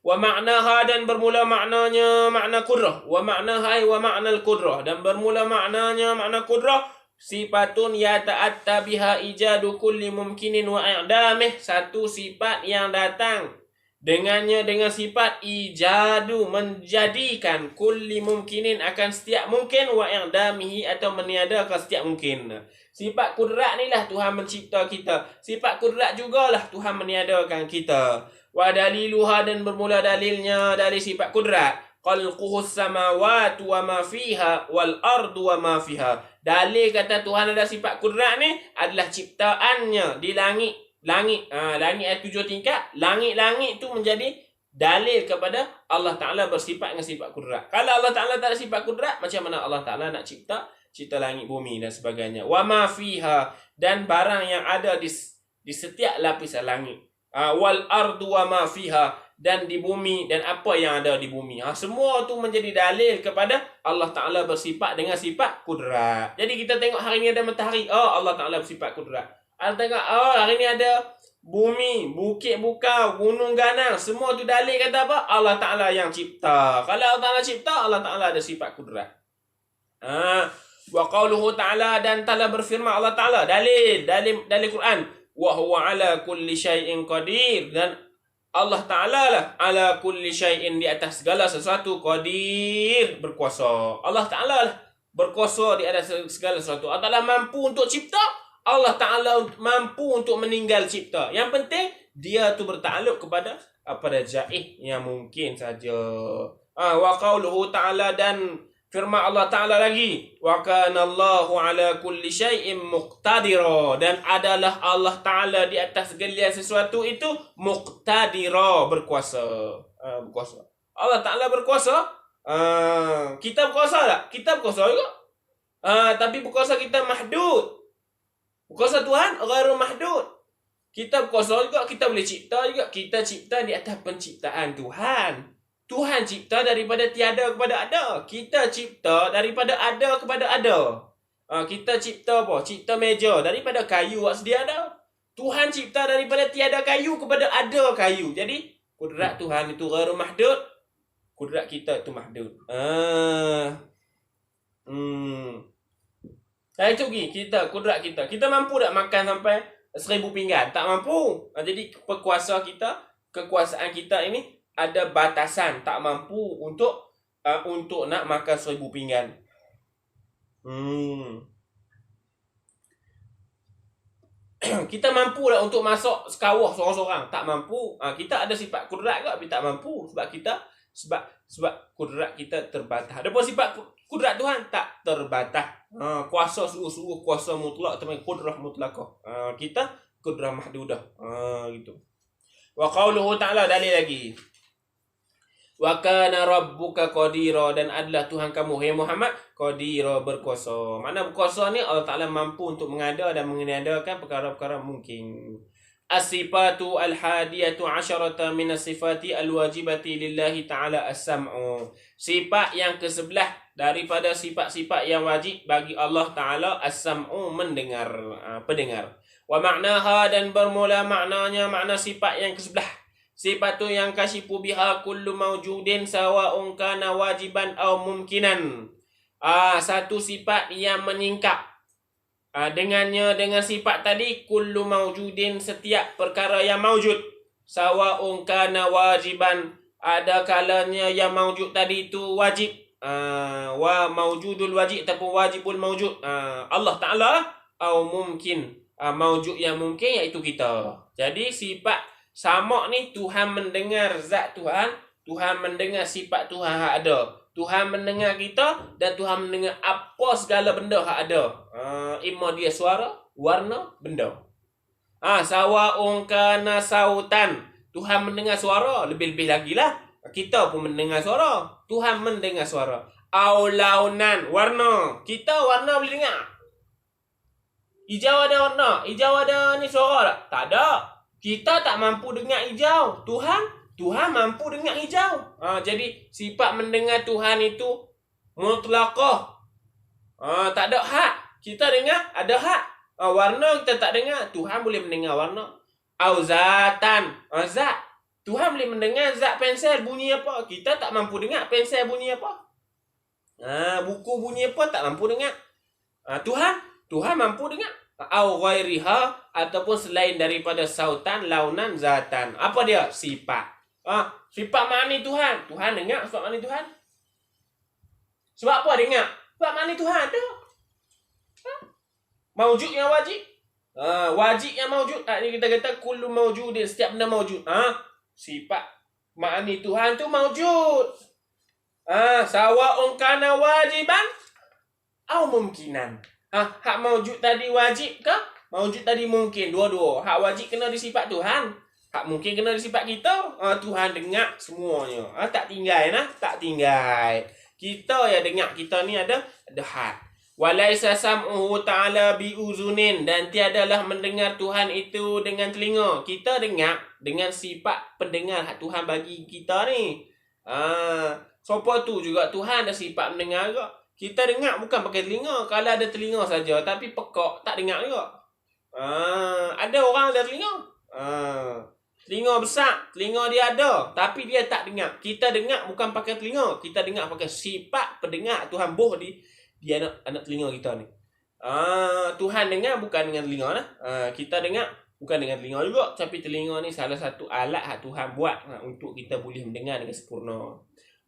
Wa ma'naha, dan bermula maknanya makna qudrah. Wa ma'naha wa ma'na al-qudrah, dan bermula maknanya makna qudrah. Sifatun yata'atta biha ijadu kulli mumkinin wa i'damih. Satu sifat yang datang dengannya dengan sifat ijadu, menjadikan, kulli mumkinin, akan setiap mungkin, wa i'damihi, atau meniadakan setiap mungkin. Sifat kudrat ni lah Tuhan mencipta kita. Sifat kudrat jugalah Tuhan meniadakan kita. Wa daliluha, dan bermula dalilnya dari sifat kudrat, khalquhus samawati wa ma fiha wal ardu wa ma fiha. Dalil kata Tuhan ada sifat kudrat ni adalah ciptaannya di langit. Langit ada 7 tingkat. Langit-langit tu menjadi dalil kepada Allah Ta'ala bersifat dengan sifat kudrat. Kalau Allah Ta'ala tak ada sifat kudrat, macam mana Allah Ta'ala nak cipta langit, bumi dan sebagainya. Wa ma fiha, dan barang yang ada di setiap lapisan langit. Wal ardu wa ma fiha, dan di bumi, dan apa yang ada di bumi. Semua tu menjadi dalil kepada Allah Ta'ala bersifat dengan sifat kudrat. Jadi kita tengok hari ni ada matahari, Allah Ta'ala bersifat kudrat. Ada tengok, hari ni ada bumi, bukit bukau, gunung ganang, semua tu dalil kata apa? Allah Ta'ala yang cipta. Kalau Allah Ta'ala cipta, Allah Ta'ala ada sifat kudrat. Wa qawluhu ta'ala, dan telah berfirman Allah Ta'ala, dalil Quran, wa huwa ala kulli syai'in qadir, dan Allah Ta'ala lah ala kulli syai'in, di atas segala sesuatu, qadir, berkuasa. Allah Ta'ala lah berkuasa di atas segala sesuatu. Allah Ta'ala mampu untuk cipta, Allah Ta'ala mampu untuk meninggal cipta. Yang penting dia tu bertakluk kepada jaih yang mungkin saja. Wa qauluhu ta'ala, dan firman Allah Ta'ala lagi, wa kana Allahu ala kulli syai'in muqtadira, dan adalah Allah Ta'ala di atas segala sesuatu itu muqtadira, berkuasa. Berkuasa. Allah Ta'ala berkuasa. Kita berkuasa tak? Kita berkuasa juga. Tapi berkuasa kita mahdud. Berkuasa Tuhan ghairu mahdud. Kita berkuasa juga, kita boleh cipta juga. Kita cipta di atas penciptaan Tuhan. Tuhan cipta daripada tiada kepada ada. Kita cipta daripada ada kepada ada. Kita cipta apa? Cipta meja daripada kayu yang sedia ada. Tuhan cipta daripada tiada kayu kepada ada kayu. Jadi kudrat Tuhan itu ghairu mahdud, kudrat kita itu mahdud. Saya cugi kudrat kita. Kita mampu tak makan sampai 1000 pinggan? Tak mampu. Jadi kekuasaan kita ini ada batasan, tak mampu untuk nak makan 1000 pinggan. Kita mampu lah untuk masuk sekawah seorang-seorang, tak mampu. Kita ada sifat kudrat juga, tapi tak mampu sebab kudrat kita terbatas. Adapun sifat kudrat Tuhan tak terbatas. Kuasa sungguh-sungguh, kuasa mutlak, teman kudrah mutlakah. Kita kudrah mahdudah. Gitu. Wa qauluhu ta'ala, dalil lagi. Wa kana rabbuka qadira, dan adalah Tuhan kamu, hai Muhammad, qadira, berkuasa. Makna berkuasa ni Allah Ta'ala mampu untuk mengada dan mengadakan perkara-perkara mungkin. As-sifatu al-hadiyatu asyarata min as-sifati al-wajibati lillahi ta'ala as-sam'u. Sifat yang ke-11 daripada sifat-sifat yang wajib bagi Allah Ta'ala, as-sam'u, mendengar, pendengar. Wa ma'naha, dan bermula maknanya makna sifat yang ke-11. Sifat tu yang kasyifu biha kullu mawjudin sawa'un kana wajiban aw mumkinan. Satu sifat yang menyingkap dengannya dengan sifat tadi, kullu mawjudin, setiap perkara yang mawjud. Sawa'un kana wajiban, ada kalanya yang maujud tadi itu wajib. Wa maujudul wajib ataupun wajibul maujud. Allah Ta'ala atau mungkin maujud yang mungkin iaitu kita. Jadi sifat sama ni Tuhan mendengar zat Tuhan, Tuhan mendengar sifat Tuhan yang ada. Tuhan mendengar kita dan Tuhan mendengar apa segala benda yang ada. Ima dia suara, warna, benda. Sawa'un kana sautan. Tuhan mendengar suara, lebih-lebih lagi lah. Kita pun mendengar suara. Tuhan mendengar suara. Au launan, warna. Kita warna boleh dengar. Hijau ada warna. Hijau ada ni suara tak? Tak ada. Kita tak mampu dengar hijau. Tuhan mampu dengar hijau. Jadi sifat mendengar Tuhan itu mutlaqah. Tak ada hak. Kita dengar ada hak. Warna kita tak dengar. Tuhan boleh mendengar warna. Au zatan. Zat. Tuhan boleh mendengar zat pensel bunyi apa. Kita tak mampu dengar pensel bunyi apa. Buku bunyi apa tak mampu dengar. Tuhan mampu dengar. Au ghairiha, ataupun selain daripada sautan, launan, zatan. Apa dia? Sifat. Sifat mani Tuhan. Tuhan dengar sifat mani Tuhan. Sebab apa dengar? Sebab mani Tuhan tu. Maujud yang wajib. Wajib yang maujud. Ni kita kata kullu maujudin, setiap benda maujud. Sifat ma'ani Tuhan tu maujud. Sawa'un kana wajiban au mumkinan. Hak maujud tadi wajib ke? Maujud tadi mungkin. Dua-dua. Hak wajib kena di sifat Tuhan. Hak mungkin kena di sifat kita. Tuhan dengar semuanya. Tak tinggal nah, tak tinggal. Kita yang dengar, kita ni ada hak. Walaisa sam'uhu ta'ala biuzunin, dan tiadalah mendengar Tuhan itu dengan telinga. Kita dengar dengan sifat pendengar hak Tuhan bagi kita ni. Siapa tu juga Tuhan ada sifat mendengar juga. Kita dengar bukan pakai telinga. Kalau ada telinga saja tapi pekak tak dengar juga. Ada orang ada telinga. Telinga besar, telinga dia ada tapi dia tak dengar. Kita dengar bukan pakai telinga, kita dengar pakai sifat pendengar Tuhan boh di anak telinga kita ni. Tuhan dengar bukan dengan telinga lah. Kita dengar bukan dengan telinga juga, tapi telinga ni salah satu alat yang Tuhan buat untuk kita boleh mendengar dengan sempurna.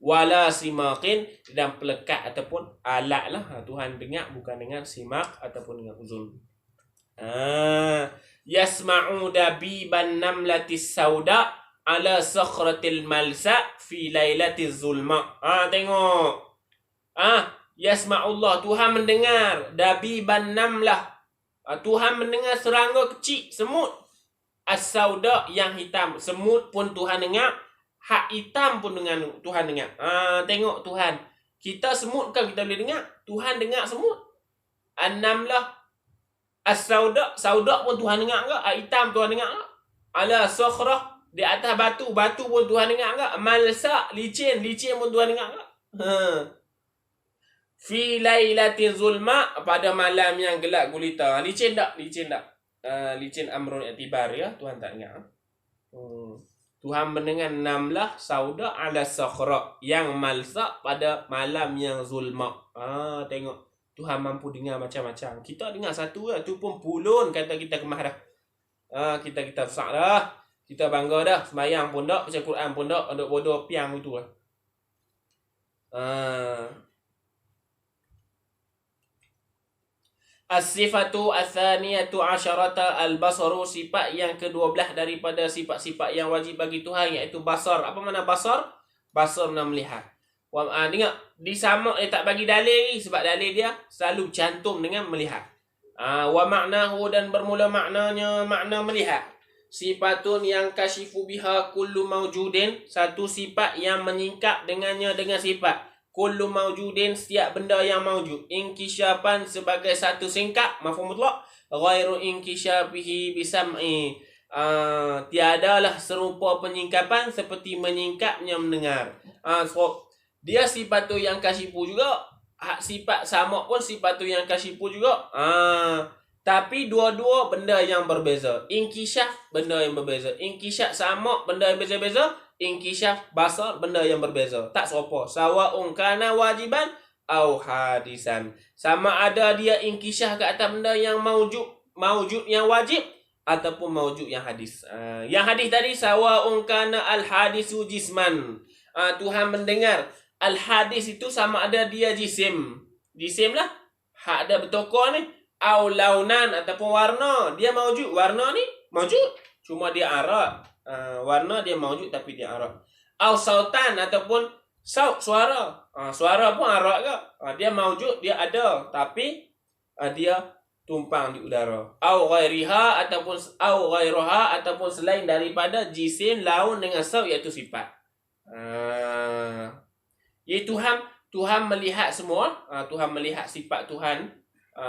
Wala simaqin, dan pelekat ataupun alat lah. Tuhan dengar bukan dengan simaq ataupun dengan uzun. Yasma'u dabiban namlatis sauda ala sakhratil malsa fi lailatiz zulma. Tengok. Yasma'ullah, Tuhan mendengar dabiban namlah. Tuhan mendengar serangga kecil, semut. As-sauda, yang hitam. Semut pun Tuhan dengar. Hak hitam pun dengan Tuhan dengar. Tengok Tuhan. Kita semut kan kita boleh dengar. Tuhan dengar semut. An-namlah. As-sauda. Sauda pun Tuhan dengar enggak? Hak hitam Tuhan dengar enggak? Ala sakhrah. Di atas batu. Batu pun Tuhan dengar enggak? Malsa. Licin. Licin pun Tuhan dengar enggak? Fi lailatil zulma, pada malam yang gelap gulita. Licin tak? Licin tak? Licin amrun i'tibar ya. Tuhan tak dengar. Tuhan mendengar namlah sauda ala sakhra, yang malsa pada malam yang zulma. Tengok. Tuhan mampu dengar macam-macam. Kita dengar satu tu pun pulun kata kita kemah dah. Kita besar dah. Kita bangga dah. Sembahyang pun dak, baca Quran pun dak, duk bodoh piang itu lah. As-sifatu as-thaniyatu asyarata al-basaru, sifat yang ke-12 daripada sifat-sifat yang wajib bagi Tuhan, iaitu basar. Apa makna basar? Basar makna melihat. Tengok, disamak dia tak bagi dalil sebab dalil dia selalu cantum dengan melihat. Wa maknahu, dan bermula maknanya makna melihat. Sifatun yang kasyifu biha kullu mawjudin, satu sifat yang menyingkap dengannya dengan sifat. Kullu mawjudin, setiap benda yang mawjud. Inkisyapan, sebagai satu singkap, mafhum mutlaq. Ghairu inkisyafihi bisam'i, tiadalah serupa penyingkapan seperti menyingkapnya mendengar. So, dia sifat tu yang kasyifu juga. Sifat sama pun sifat tu yang kasyifu juga. Tapi dua-dua benda yang berbeza. Inkisyaf, benda yang berbeza. Inkisyaf sama, benda yang beza-beza. Inkisyaf basar, benda yang berbeza. Tak serupa. Sawa'un kana wajiban au hadisan. Sama ada dia inkisyaf ke atas benda yang maujud yang wajib ataupun maujud yang hadis. Yang hadis tadi sawa'un kana al-hadisu jisman. Tuhan mendengar. Al-hadis itu sama ada dia jisim. Jisim lah. Hak ada bertokor ni. Au launan ataupun warna. Dia maujud. Warna ni maujud. Cuma dia arak. Warna dia maujud tapi dia arak. Au sautan ataupun saut, suara. Suara pun arak ke. Dia maujud, dia ada. Tapi dia tumpang di udara. Au ghairiha ataupun au ghairaha ataupun selain daripada jisim laun dengan saut iaitu sifat. Iaitu Tuhan melihat semua. Tuhan melihat sifat Tuhan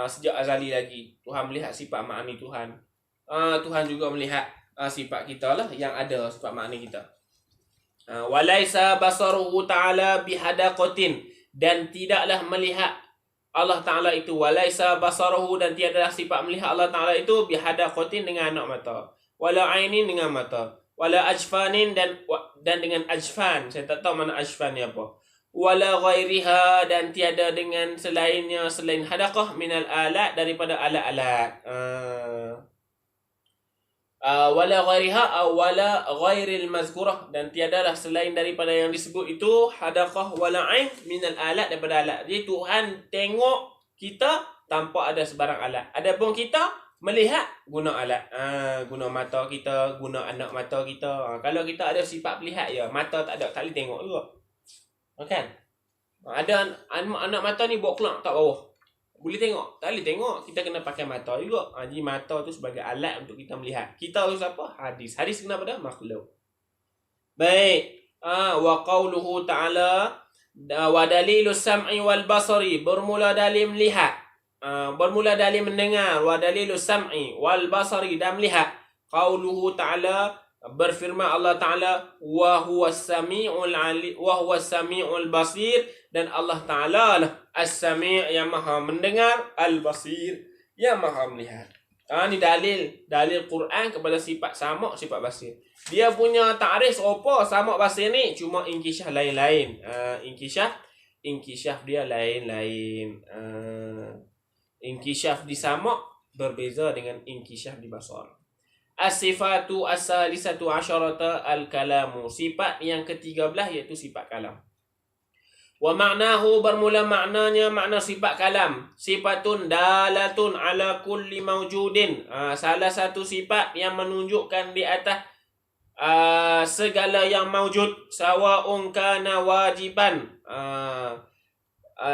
sejak azali lagi. Tuhan melihat sifat makni Tuhan. Tuhan juga melihat sifat kita lah yang ada sifat makni kita. Walaisa basaruhu ta'ala bihadaqatin, dan tidaklah melihat Allah Ta'ala itu, walaisa basaruhu, dan tiadalah sifat melihat Allah Ta'ala itu bihadaqatin dengan anak mata, wala ainin dengan mata, wala ajfanin dan dengan ajfan. Saya tak tahu mana ajfan ni apa. Wala ghairiha, dan tiada dengan selainnya, selain hadaqah minal alat, daripada alat-alat. Wala ghairiha wala ghairil mazkurah, dan tiadalah selain daripada yang disebut itu hadaqah wala ain minal alat, daripada alat. Jadi Tuhan tengok kita tanpa ada sebarang alat. Adapun kita melihat guna alat. Guna mata kita, guna anak mata kita. Kalau kita ada sifat melihat ya, mata tak ada, tak boleh tengok juga. Kan? Ada anak mata ni bawa kelang tak bawah. Boleh tengok? Tak boleh tengok. Kita kena pakai mata juga. Jadi mata tu sebagai alat untuk kita melihat. Kita harus apa? Hadis. Hadis kena pada makhluk. Baik. Wa qawluhu ta'ala wa dalilus sam'i wal basari. Bermula dari melihat. Bermula dari mendengar. Wa dalilus sam'i wal basari, dan melihat. Qawluhu ta'ala, berfirman Allah Ta'ala, wa huwas sami'ul ali wa huwas sami'ul basir, dan Allah Ta'ala lah as-sami' yang maha mendengar, al-basir yang maha melihat. Ni dalil Quran kepada sifat sama', sifat basir. Dia punya ta'rif apa sama' basir ni? Cuma inkishaf lain-lain. Inkishaf dia lain-lain. Inkishaf di sama' berbeza dengan inkishaf di basar. As-sifatu as-salisatu asyarata al-kalamu. Sifat yang ke-13 iaitu sifat kalam. Wa ma'nahu, bermula maknanya, makna sifat kalam. Sifatun dalatun ala kulli mawjudin. Salah satu sifat yang menunjukkan di atas segala yang mawjud. Sawa'un kana wajiban.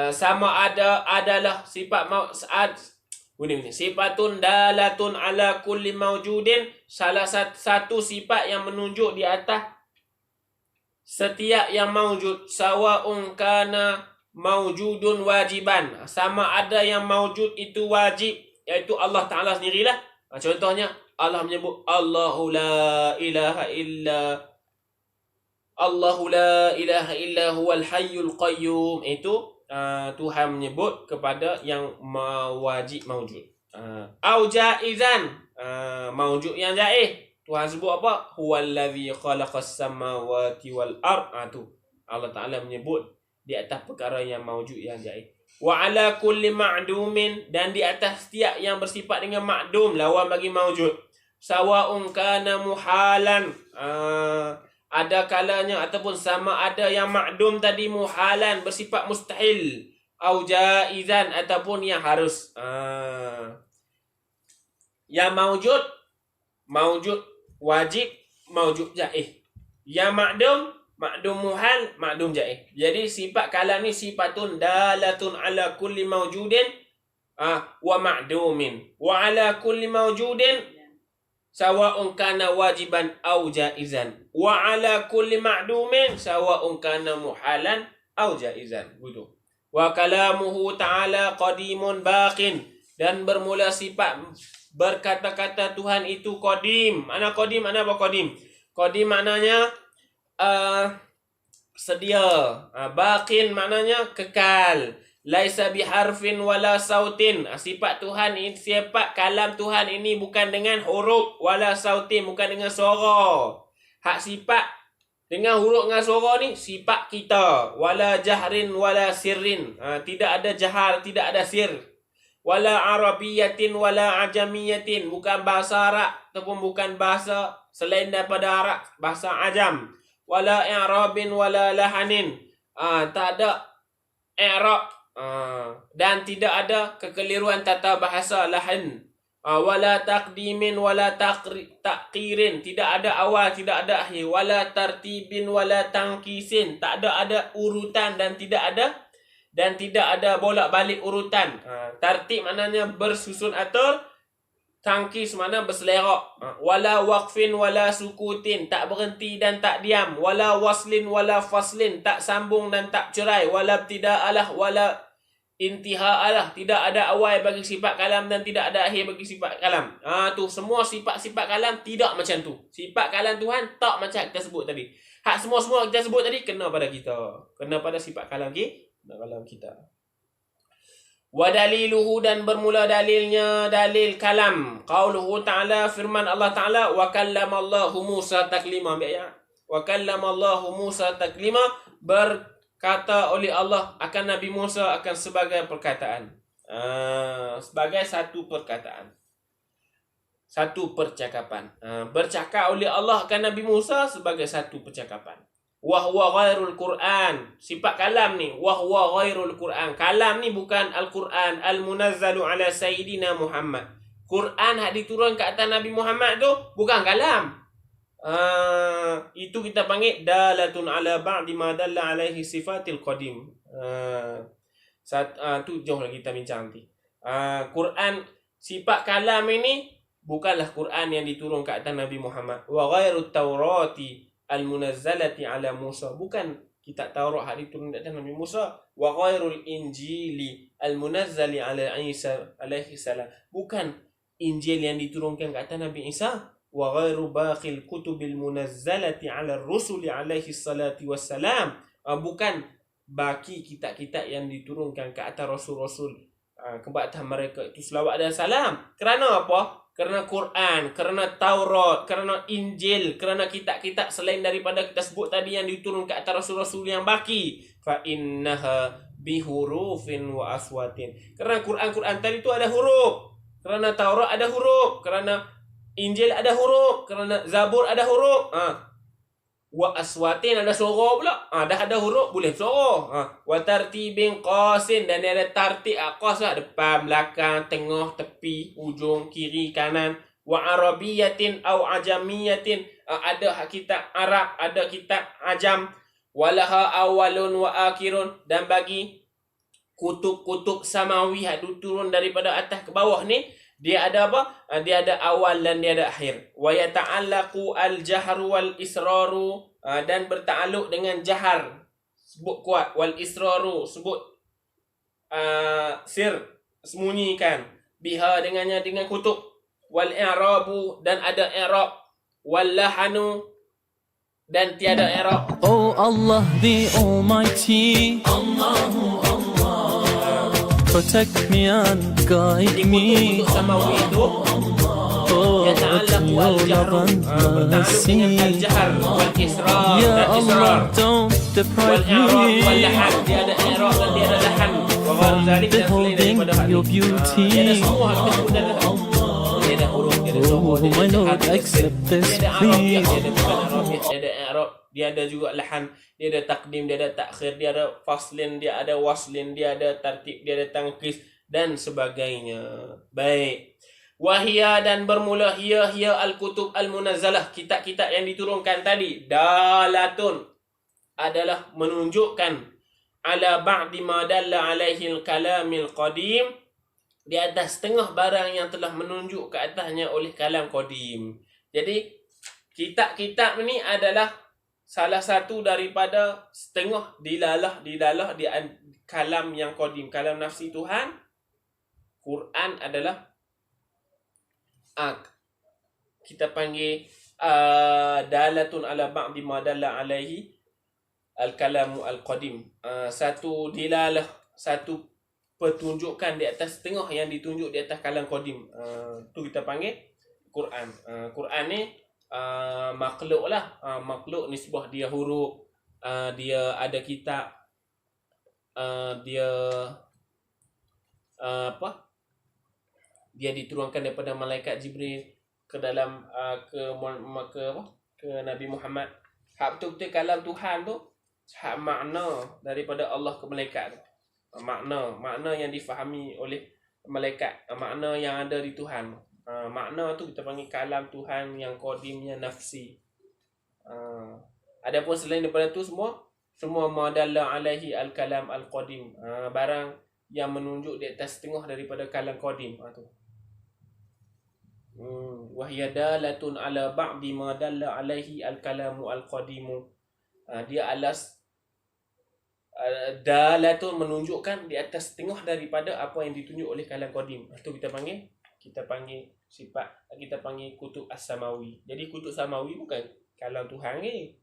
Sama ada adalah sifat sifatun dalatun ala kulli mawjudin. Salah satu sifat yang menunjuk di atas setiap yang mawjud. Sawa'un kana mawjudun wajiban. Sama ada yang mawjud itu wajib, iaitu Allah Ta'ala sendirilah. Contohnya Allah menyebut Allahu la ilaha illa huwal hayyul qayyum. Itu Tuhan menyebut kepada yang wajib mawjud. Au jaizan, mawjud yang jaiz. Tuhan sebut apa? Huwallazi khalaqas samawati wal ard. Tu Allah Ta'ala menyebut di atas perkara yang mawjud yang jaiz. Wa ala kulli ma'dumin, dan di atas setiap yang bersifat dengan ma'dum, lawan bagi mawjud. Sawa'un kana muhalan, ada kalanya ataupun sama ada yang ma'dum tadi muhalan, bersifat mustahil, au jaizan, ataupun yang harus. Yang mawjud wajib, mawjud jaiz. Yang ma'dum muhal, ma'dum jaiz. Jadi sifat kalam ni sifatun dalatun ala kulli mawjudin wa ma'dumin. Wa ala kulli mawjudin sawa'un kana wajiban au jaizan. Wa ala kulli ma'dumin sawa'un kana muhalan au jaizan. Begitu. Wa kalamuhu ta'ala qadimun baqin, dan bermula sifat berkata-kata Tuhan itu qadim. Mana qadim? Mana apa qadim? Qadim maknanya sedia. Baqin maknanya kekal. Laisa biharfin wala sautin. Sifat Tuhan ini, sifat kalam Tuhan ini bukan dengan huruf, wala sautin, bukan dengan suara. Hak sifat dengan huruf dengan suara ni sifat kita. Wala jahrin wala sirrin. Tidak ada jahar, tidak ada sir. wala arabiyatin wala ajamiyatin, bukan bahasa Arab ataupun bukan bahasa selain daripada Arab, bahasa ajam. Wala i'rabin wala lahanin, tak ada i'rab, dan tidak ada kekeliruan tata bahasa lahan. Wala taqdimin wala takhirin, tidak ada awal tidak ada akhir. Wala tartibin wala tangkisin, tak ada urutan dan tidak ada bolak-balik urutan. Tartib maknanya bersusun atur, tangkis makna berselerak. Wala waqfin wala sukutin, tak berhenti dan tak diam. Wala waslin wala faslin, tak sambung dan tak cerai. Wala ibtida'alah wala intihaalah, tidak ada awal bagi sifat kalam dan tidak ada akhir bagi sifat kalam. Tu semua sifat-sifat kalam tidak macam tu. Sifat kalam Tuhan tak macam kita sebut tadi. Hak semua kita sebut tadi kena pada kita, kena pada sifat kalam kita. Wa daliluhu, dan bermula dalilnya dalil kalam. Qauluhu ta'ala, firman Allah Ta'ala, wa kallamallahu Musa taklima. Wa kallamallahu Musa taklima, berkata oleh Allah akan Nabi Musa akan sebagai perkataan. Sebagai satu perkataan, satu percakapan. Bercakap oleh Allah akan Nabi Musa sebagai satu percakapan. Wahwa ghairul Quran. Sifat kalam ni, wahwa ghairul Quran. Kalam ni bukan Al-Quran al-munazzalu ala Sayyidina Muhammad. Quran hak diturun ke atas Nabi Muhammad tu bukan kalam. Itu kita panggil dalatun ala ba'di ma dalla alaihi sifatil qadim. Tu jauh lagi kita bincang nanti. Quran sifat kalam ini bukanlah Quran yang diturun ke atas Nabi Muhammad. Wa ghairut taurati al-munazzalati ala Musa, bukan kitab Taurat yang diturun ke atas Nabi Musa. Wa ghairul injili al-munazzali ala Isa alaihi salam, bukan Injil yang diturunkan ke atas Nabi Isa. Wa ghairu baqil kutubil munazzalati ala rusuli alaihi salatu wassalam, bukan baki kitab-kitab yang diturunkan ke atas rasul-rasul ke atas mereka itu selawat dan salam. Kerana apa? Kerana Quran, kerana Taurat, kerana Injil, kerana kitab-kitab selain daripada kita sebut tadi yang diturun ke atas rasul-rasul yang baki. Fa innaha bihurufin wa aswatin. Kerana Quran tadi tu ada huruf, kerana Taurat ada huruf, kerana Injil ada huruf, kerana Zabur ada huruf. Wa aswatin ada suara pula. Dah ada huruf boleh suara. Wa tartibin qasin, dan dia ada tartib qas lah, depan, belakang, tengah, tepi, ujung, kiri, kanan. Wa arabiyatin au ajamiyatin, ada kitab Arab, ada kitab ajam. Walaha awalun wa akhirun, dan bagi kutub-kutub samawi yang turun daripada atas ke bawah ni, dia ada apa? Dia ada awal dan dia ada akhir. Wa yata'allaqu al-jahru wal israru, dan bertakluk dengan jahar, sebut kuat, wal israru, sebut sir, sembunyikan, biha dengannya, dengan kutub, wal i'rabu, dan ada i'rab, wal lahanu, dan tiada i'rab. Oh Allah the Almighty, Allahu Allah, protect me and guide me. Kutub samawi itu yata'allaqu al-jahru, bertakluk dengan al-jahr wal israr, Ya dan Allah, israr, don't wal deprive i'rab wal me lahan, dia ada i'rab dan dia ada lahan. Wa ghairi zalik, dan selain daripada hal your ini. beauty. Dia ada semua hal tersebut, dan dia ada huruf, dia ada suara, dia My ada Lord, jahar, dia ada sir, accept this, dia ada arabiah, please. dia ada bukan arabiah, dia ada i'rab, dia ada juga lahan, dia ada takdim, dia ada takhir, dia ada faslin, dia ada waslin, dia ada tartib, dia ada tangkis, dan sebagainya. Baik. Wahia, dan bermula hiya al-kutub al-munazzalah, kitab-kitab yang diturunkan tadi. Dalatun, adalah menunjukkan, ala ba'di ma dalla alaihi al-kalamil qadim, di atas setengah barang yang telah menunjuk ke atasnya oleh kalam qadim. Jadi kitab-kitab ni adalah salah satu daripada setengah dilalah di kalam yang qadim, kalam nafsi Tuhan. Quran adalah kita panggil dalatun ala ba'di ma dalla alaihi al-kalamu al-qadim. Satu dilalah, satu pertunjukan di atas setengah yang ditunjuk di atas kalam qadim. Tu kita panggil Quran. Quran ni makhluk lah. Makhluk nisbah dia huruf, dia ada kitab, dia dia diturunkan daripada malaikat Jibril ke dalam ke Nabi Muhammad. Hak betul-betul kalam Tuhan tu hak makna daripada Allah ke malaikat tu. Makna yang difahami oleh malaikat, makna yang ada di Tuhan. Makna tu kita panggil kalam Tuhan yang qadimnya nafsi. Adapun selain daripada tu semua madalla alaihi al-kalam al-qadim. Barang yang menunjuk di atas setengah daripada kalam qadim tu. Wa hiya dalatun ala ba'di ma dalla alaihi al-kalamu al-qadimu. Dia alas dalatun menunjukkan di atas setengah daripada apa yang ditunjuk oleh kalam qadim. Itu kita panggil sifat, kita panggil kutub as-samawi. Jadi kutub samawi bukan kalam Tuhan ni.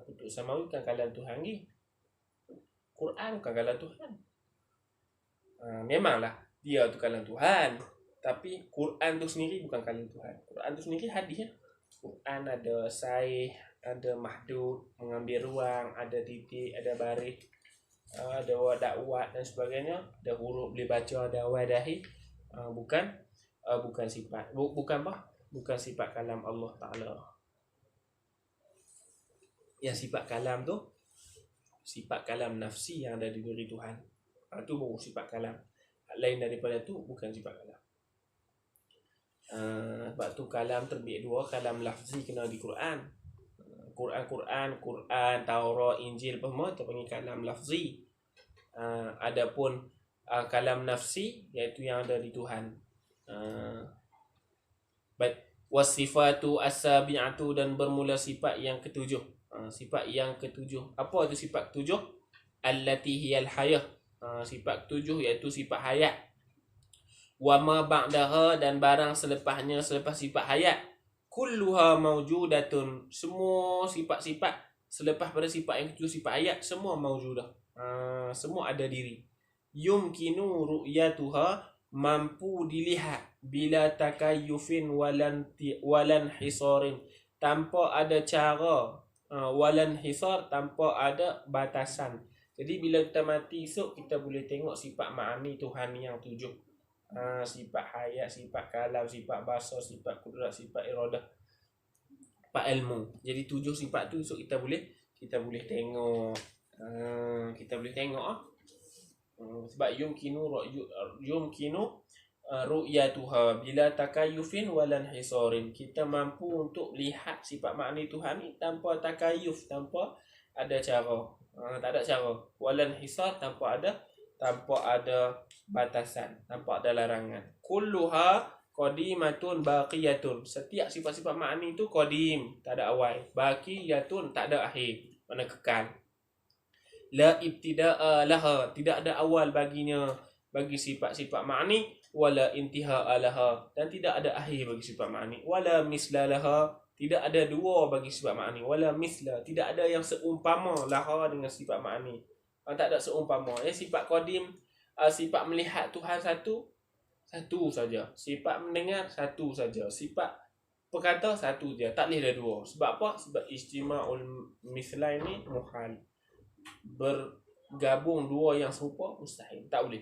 Kutub samawi bukan kalam Tuhan ni. Quran bukan kalam Tuhan. Memanglah dia tu kalam Tuhan, tapi Quran tu sendiri bukan kalam Tuhan. Quran tu sendiri hadis ya. Quran ada sahih, ada mahdud, mengambil ruang, ada titik, ada baris, ada wadat dan sebagainya, ada huruf boleh baca, ada wadahi. Bukan sifat, bukan sifat kalam Allah Taala. Yang sifat kalam tu sifat kalam nafsi yang ada di diri Tuhan. Itu baru sifat kalam. Lain daripada tu bukan sifat kalam. Sebab tu kalam terbit dua, kalam lafzi kena di Quran. Quran, Taurat, Injil semua kita panggil kalam lafzi. Adapun kalam nafsi iaitu yang ada di Tuhan. Wasifatu as-sabi'atu dan bermula sifat yang ketujuh. Sifat yang ketujuh. Apa itu sifat ketujuh? Allati hiyal hayah. Sifat ketujuh iaitu sifat hayat. Wa ma ba'daha dan barang selepasnya, selepas sifat hayat. Kulluha mawjudatun. Semua sifat-sifat selepas pada sifat yang ketujuh, sifat hayat, semua mawjudah. Semua ada diri. Yumkinu ru'yatuha, mampu dilihat bila takayyufin walan hisarin, tanpa ada cara, walan hisar, tanpa ada batasan. Jadi bila kita mati esok, kita boleh tengok sifat ma'ani Tuhan yang tujuh. Sifat hayat, sifat kalam, sifat basar, sifat kudrat, sifat iradah, sifat ilmu. Jadi tujuh sifat tu esok kita boleh tengok. Kita boleh tengok sebab yumkinu ru'yatuha bila takayufin walan hisarin. Kita mampu untuk lihat sifat makni Tuhan ni tanpa takayuf, tanpa ada cara. Tak ada cara. Walan hisar, tanpa ada batasan, tanpa ada larangan. Kulluha qadimatun baqiyatun. Setiap sifat-sifat makni tu qadim, tak ada awal. Baqiyatun, tak ada akhir, mana kekal. La ibtida'a laha, tidak ada awal baginya, bagi sifat-sifat makni. Wala intiha'a laha, dan tidak ada akhir bagi sifat makni. Wala misla laha, tidak ada dua bagi sifat makni. Wala misla, tidak ada yang seumpama laha dengan sifat makni. Tak ada seumpama. Sifat qadim, sifat melihat Tuhan satu saja. Sifat mendengar satu saja. Sifat perkata satu je, tak boleh ada dua. Sebab apa? Sebab ijtima'ul mislain ni muhal. Bergabung dua yang serupa mustahil, tak boleh.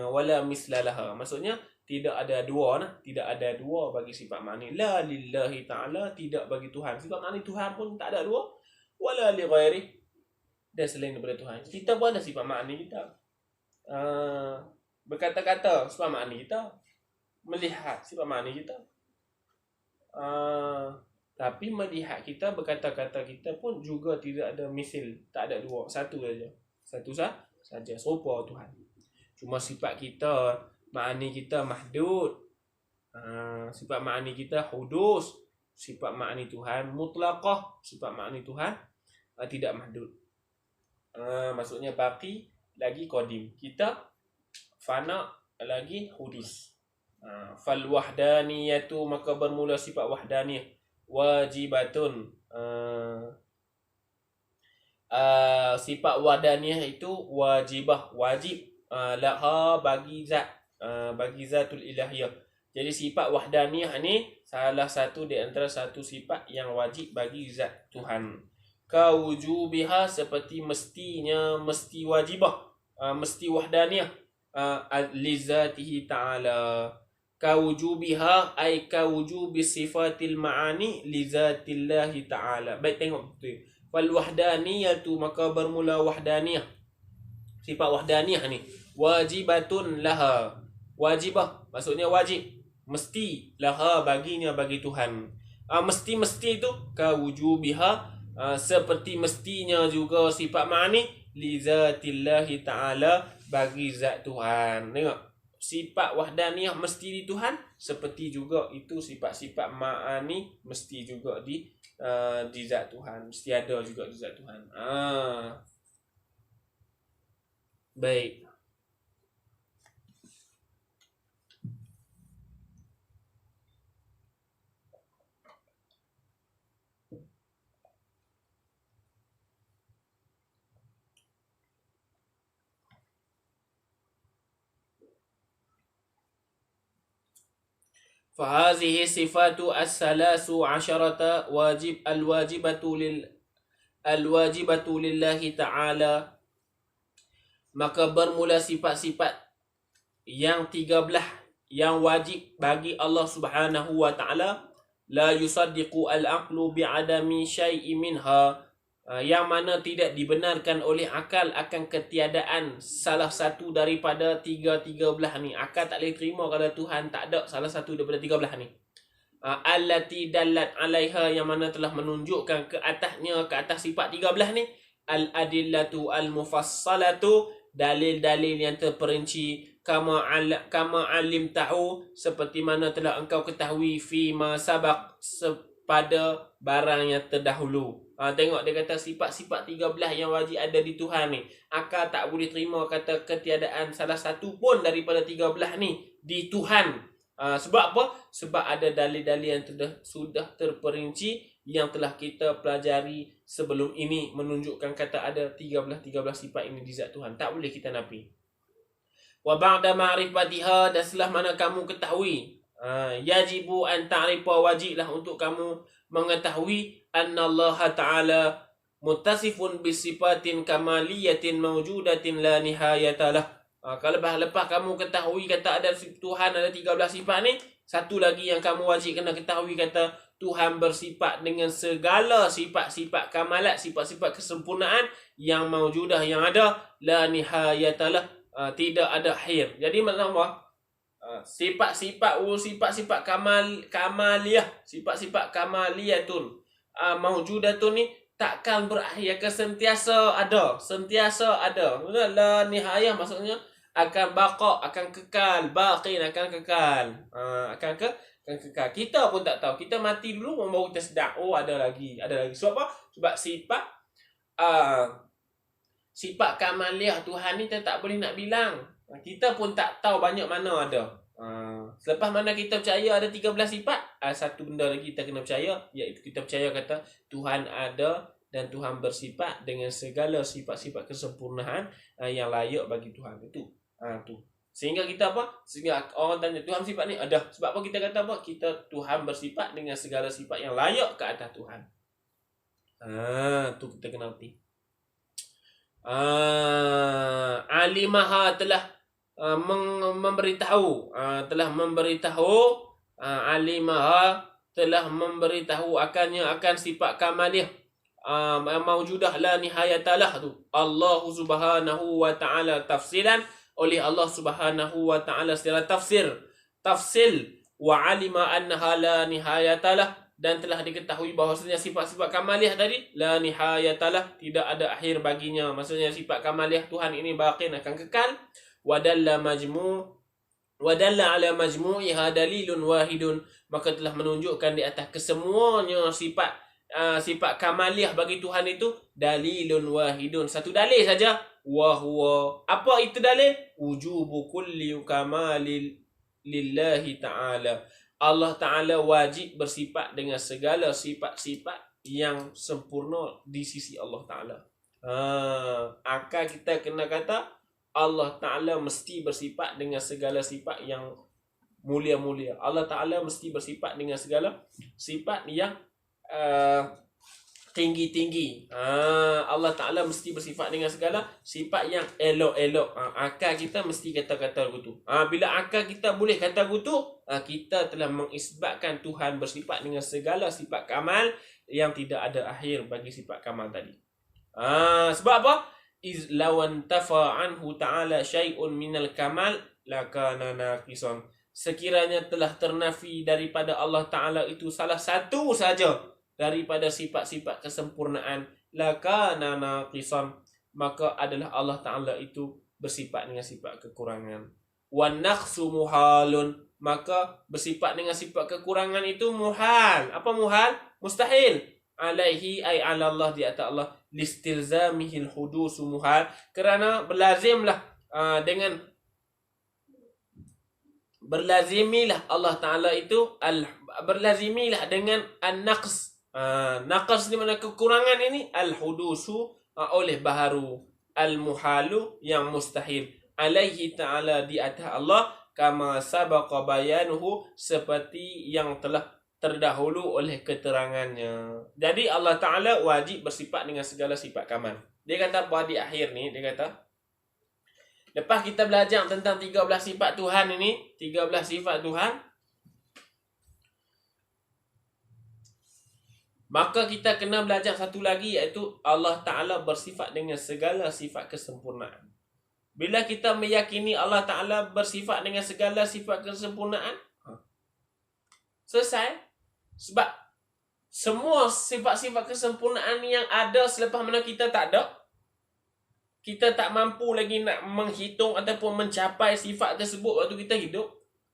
Wala mislalaha, maksudnya tidak ada dua tidak ada dua bagi sifat makni. La lillahi ta'ala, tidak bagi Tuhan. Sifat makni Tuhan pun tak ada dua. Wala li ghairi, dan selain daripada Tuhan. Kita pun ada sifat makni kita. Berkata-kata sifat makni kita, melihat sifat makni kita. Tapi melihat kita, berkata-kata kita pun juga tidak ada misil, tak ada dua, satu saja. Satu saja, serupa Tuhan. Cuma sifat kita, makni kita mahdud. Sifat makni kita hudus. Sifat makni Tuhan mutlaqah. Sifat makni Tuhan tidak mahdud. Maksudnya baqi lagi qadim. Kita fana lagi hudis. Fal wahdaniyatu, maka bermula sifat wahdaniyah. Wajibatun, sifat wahdaniyah itu wajibah, wajib. Laha, bagi zat, bagi zatul ilahiyah. Jadi sifat wahdaniyah ni salah satu di antara satu sifat yang wajib bagi zat Tuhan. Kawujubiha, seperti mestinya, mesti wajibah, mesti wahdaniyah. lizatihi ta'ala. Kawujubiha ay kawujubi sifatil ma'ani lizatillahi ta'ala. Baik, tengok betul. Fal wahdaniyatu, maka bermula wahdaniyah. Sifat wahdaniyah ni wajibatun laha. Wajibah maksudnya wajib, mesti, laha baginya, bagi Tuhan. Mesti-mesti itu kawujubiha, seperti mestinya juga sifat ma'ani lizatillahi ta'ala, bagi zat Tuhan. Tengok, sifat wahdaniyah mesti di Tuhan, seperti juga itu sifat-sifat ma'ani mesti juga di zat Tuhan, mesti ada juga di zat Tuhan. Baik. فهذه صفات الثلاث عشرة الواجبة لله تعالى. Maka bermula sifat-sifat yang 13 yang wajib bagi Allah Subhanahu wa taala. La yusaddiqu al-aqlu bi'adami syai'in minha, yang mana tidak dibenarkan oleh akal akan ketiadaan salah satu daripada 13 ni. Akal tak boleh terima kalau Tuhan tak ada salah satu daripada 13 ni. Allati dallat alaiha, yang mana telah menunjukkan ke atasnya, ke atas sifat 13 ni. Al-adillatu al-mufassalatu, dalil-dalil yang terperinci. Kama alim tahu, seperti mana telah engkau ketahui, fi ma sabaq, pada barang yang terdahulu. Tengok dia kata sifat-sifat 13 yang wajib ada di Tuhan ni. Akal tak boleh terima kata ketiadaan salah satu pun daripada 13 ni di Tuhan. Sebab apa? Sebab ada dalil-dalil yang sudah terperinci yang telah kita pelajari sebelum ini, menunjukkan kata ada 13 sifat ini di zat Tuhan. Tak boleh kita nafi. Wa ba'da ma'rifatiha, dan setelah mana kamu ketahui, yajibu an ta'rifa, wajiblah untuk kamu mengetahui, anna Allah Ta'ala muttasifun bisifatin kamaliyatin mawjudatin la nihayatalah. Kalau lepas kamu ketahui kata ada Tuhan ada 13 sifat ni, satu lagi yang kamu wajib kena ketahui kata Tuhan bersifat dengan segala sifat-sifat kamalat, sifat-sifat kesempurnaan yang mawjudah, yang ada, la nihayatalah, tidak ada akhir. Jadi maksudnya apa? Sifat-sifat kamaliyah, sifat-sifat kamaliyatun mawjudatun ni takkan berakhir, akan sentiasa ada, la nihayah maksudnya akan baqa, akan kekal, baqin, akan kekal, akan kekal. Kita pun tak tahu, kita mati dulu baru kita sedar, oh ada lagi. Sebab apa? Sebab sifat kamaliyah Tuhan ni kita tak boleh nak bilang. Kita pun tak tahu banyak mana ada. Selepas mana kita percaya ada 13 sifat, satu benda lagi kita kena percaya, iaitu kita percaya kata Tuhan ada dan Tuhan bersifat dengan segala sifat-sifat kesempurnaan yang layak bagi Tuhan. Itu tu. Sehingga kita apa? Sehingga orang tanya Tuhan sifat ni ada. Sebab apa kita kata apa? Kita Tuhan bersifat dengan segala sifat yang layak ke atas Tuhan. Tu kita kena erti. Alimaha telah memberitahu, alimaha telah memberitahu akannya, akan sifat kamaliyah maujudah la nihayatalah tu, Allah Subhanahu wa taala tafsilan, oleh Allah Subhanahu wa taala secara tafsil, wa alima annaha la nihayatalah, dan telah diketahui bahawasanya sifat-sifat kamaliyah tadi la nihayatalah, tidak ada akhir baginya. Maksudnya sifat kamaliyah Tuhan ini baqin, akan kekal. Wadalla ala majmu'iha dalilun wahidun, maka telah menunjukkan di atas kesemuanya sifat kamaliyah bagi Tuhan itu dalilun wahidun, satu dalil saja, wa huwa, apa itu dalil? Wujubu kulli kamalil lillahi ta'ala, Allah Ta'ala wajib bersifat dengan segala sifat-sifat yang sempurna di sisi Allah Ta'ala. Akal kita kena kata Allah Ta'ala mesti bersifat dengan segala sifat yang mulia-mulia. Allah Ta'ala mesti bersifat dengan segala sifat yang tinggi-tinggi. Allah Ta'ala mesti bersifat dengan segala sifat yang elok-elok. Akal kita mesti kata-kata begitu. Bila akal kita boleh kata begitu, kita telah mengisbatkan Tuhan bersifat dengan segala sifat kamal yang tidak ada akhir bagi sifat kamal tadi. Sebab apa? Iz lawan tafa anhu ta'ala syai'un minal kamal lakana naqisan. Sekiranya telah ternafi daripada Allah Ta'ala itu salah satu saja daripada sifat-sifat kesempurnaan, lakana naqisan, maka adalah Allah Ta'ala itu bersifat dengan sifat kekurangan. Wan naqsu muhalun, maka bersifat dengan sifat kekurangan itu muhal. Apa muhal? Mustahil. Alaihi ay ala Allah, di atas Allah, listilzamihil hudusu muhal, kerana berlazimilah Allah Ta'ala itu berlazimilah dengan an-naqs. Naqas di mana kekurangan ini, al-hudusu oleh baharu, al-muhalu yang mustahil, alaihi ta'ala di atas Allah, kama sabaqa bayanuhu seperti yang telah terdahulu oleh keterangannya. Jadi Allah Ta'ala wajib bersifat dengan segala sifat kamal. Dia kata apa di akhir ni? Dia kata, lepas kita belajar tentang 13 sifat Tuhan ini, 13 sifat Tuhan, maka kita kena belajar satu lagi, iaitu Allah Ta'ala bersifat dengan segala sifat kesempurnaan. Bila kita meyakini Allah Ta'ala bersifat dengan segala sifat kesempurnaan, selesai. Sebab semua sifat-sifat kesempurnaan yang ada selepas mana kita tak ada, kita tak mampu lagi nak menghitung ataupun mencapai sifat tersebut waktu kita hidup.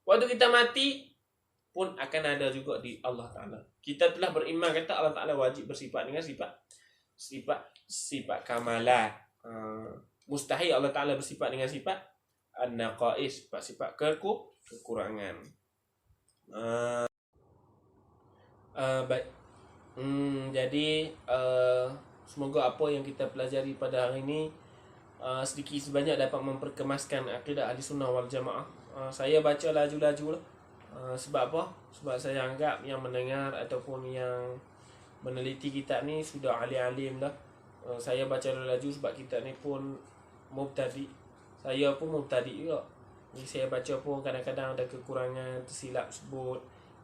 Waktu kita mati pun akan ada juga di Allah Ta'ala. Kita telah beriman kata Allah Ta'ala wajib bersifat dengan sifat kamalat. Mustahil Allah Ta'ala bersifat dengan sifat an-naqais, sifat kekurangan. Baik. Jadi semoga apa yang kita pelajari pada hari ini sedikit sebanyak dapat memperkemaskan akidah ahli sunnah wal jamaah. Saya baca laju-laju lah. Sebab apa? Sebab saya anggap yang mendengar ataupun yang meneliti kitab ni sudah alim-alim dah. Saya baca laju sebab kitab ni pun mubtadi. Saya pun mubtadi juga. Jadi saya baca pun kadang-kadang ada kekurangan, tersilap sebut,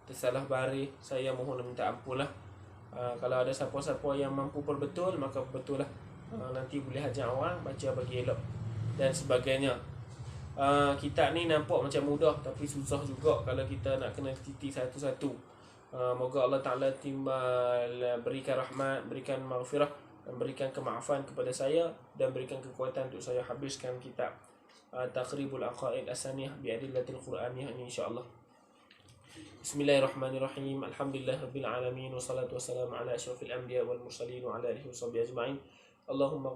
tersalah baris. Saya mohon minta ampun lah. Kalau ada siapa-siapa yang mampu perbetul, maka betul lah. Nanti boleh ajak orang baca bagi elok dan sebagainya. Kitab ni nampak macam mudah, tapi susah juga kalau kita nak kena teliti satu-satu. Moga Allah Ta'ala timbal berikan rahmat, berikan maghfirah dan berikan kemaafan kepada saya, dan berikan kekuatan untuk saya habiskan kitab Taqribul Aqaid As-Saniyah bi'adillatil Qur'aniyah ini, insyaAllah. Bismillahirrahmanirrahim. Alhamdulillahirabbil alamin, wassalatu wassalamu ala asyrafil anbiya wal mursalin wa ala alihi washabbihi ajma'in. Allahumma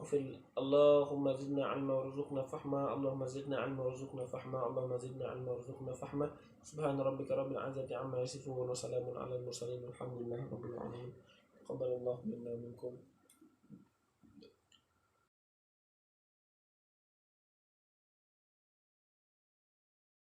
zidna ilma warzuqna fahma. Allahumma zidna ilma warzuqna fahma. Allahumma zidna ilma warzuqna fahma. Subhana rabbika rabbil izzati amma yasifun wa salamun alal mursalin walhamdulillahi rabbil alamin. Taqabbalallahu minna minkum.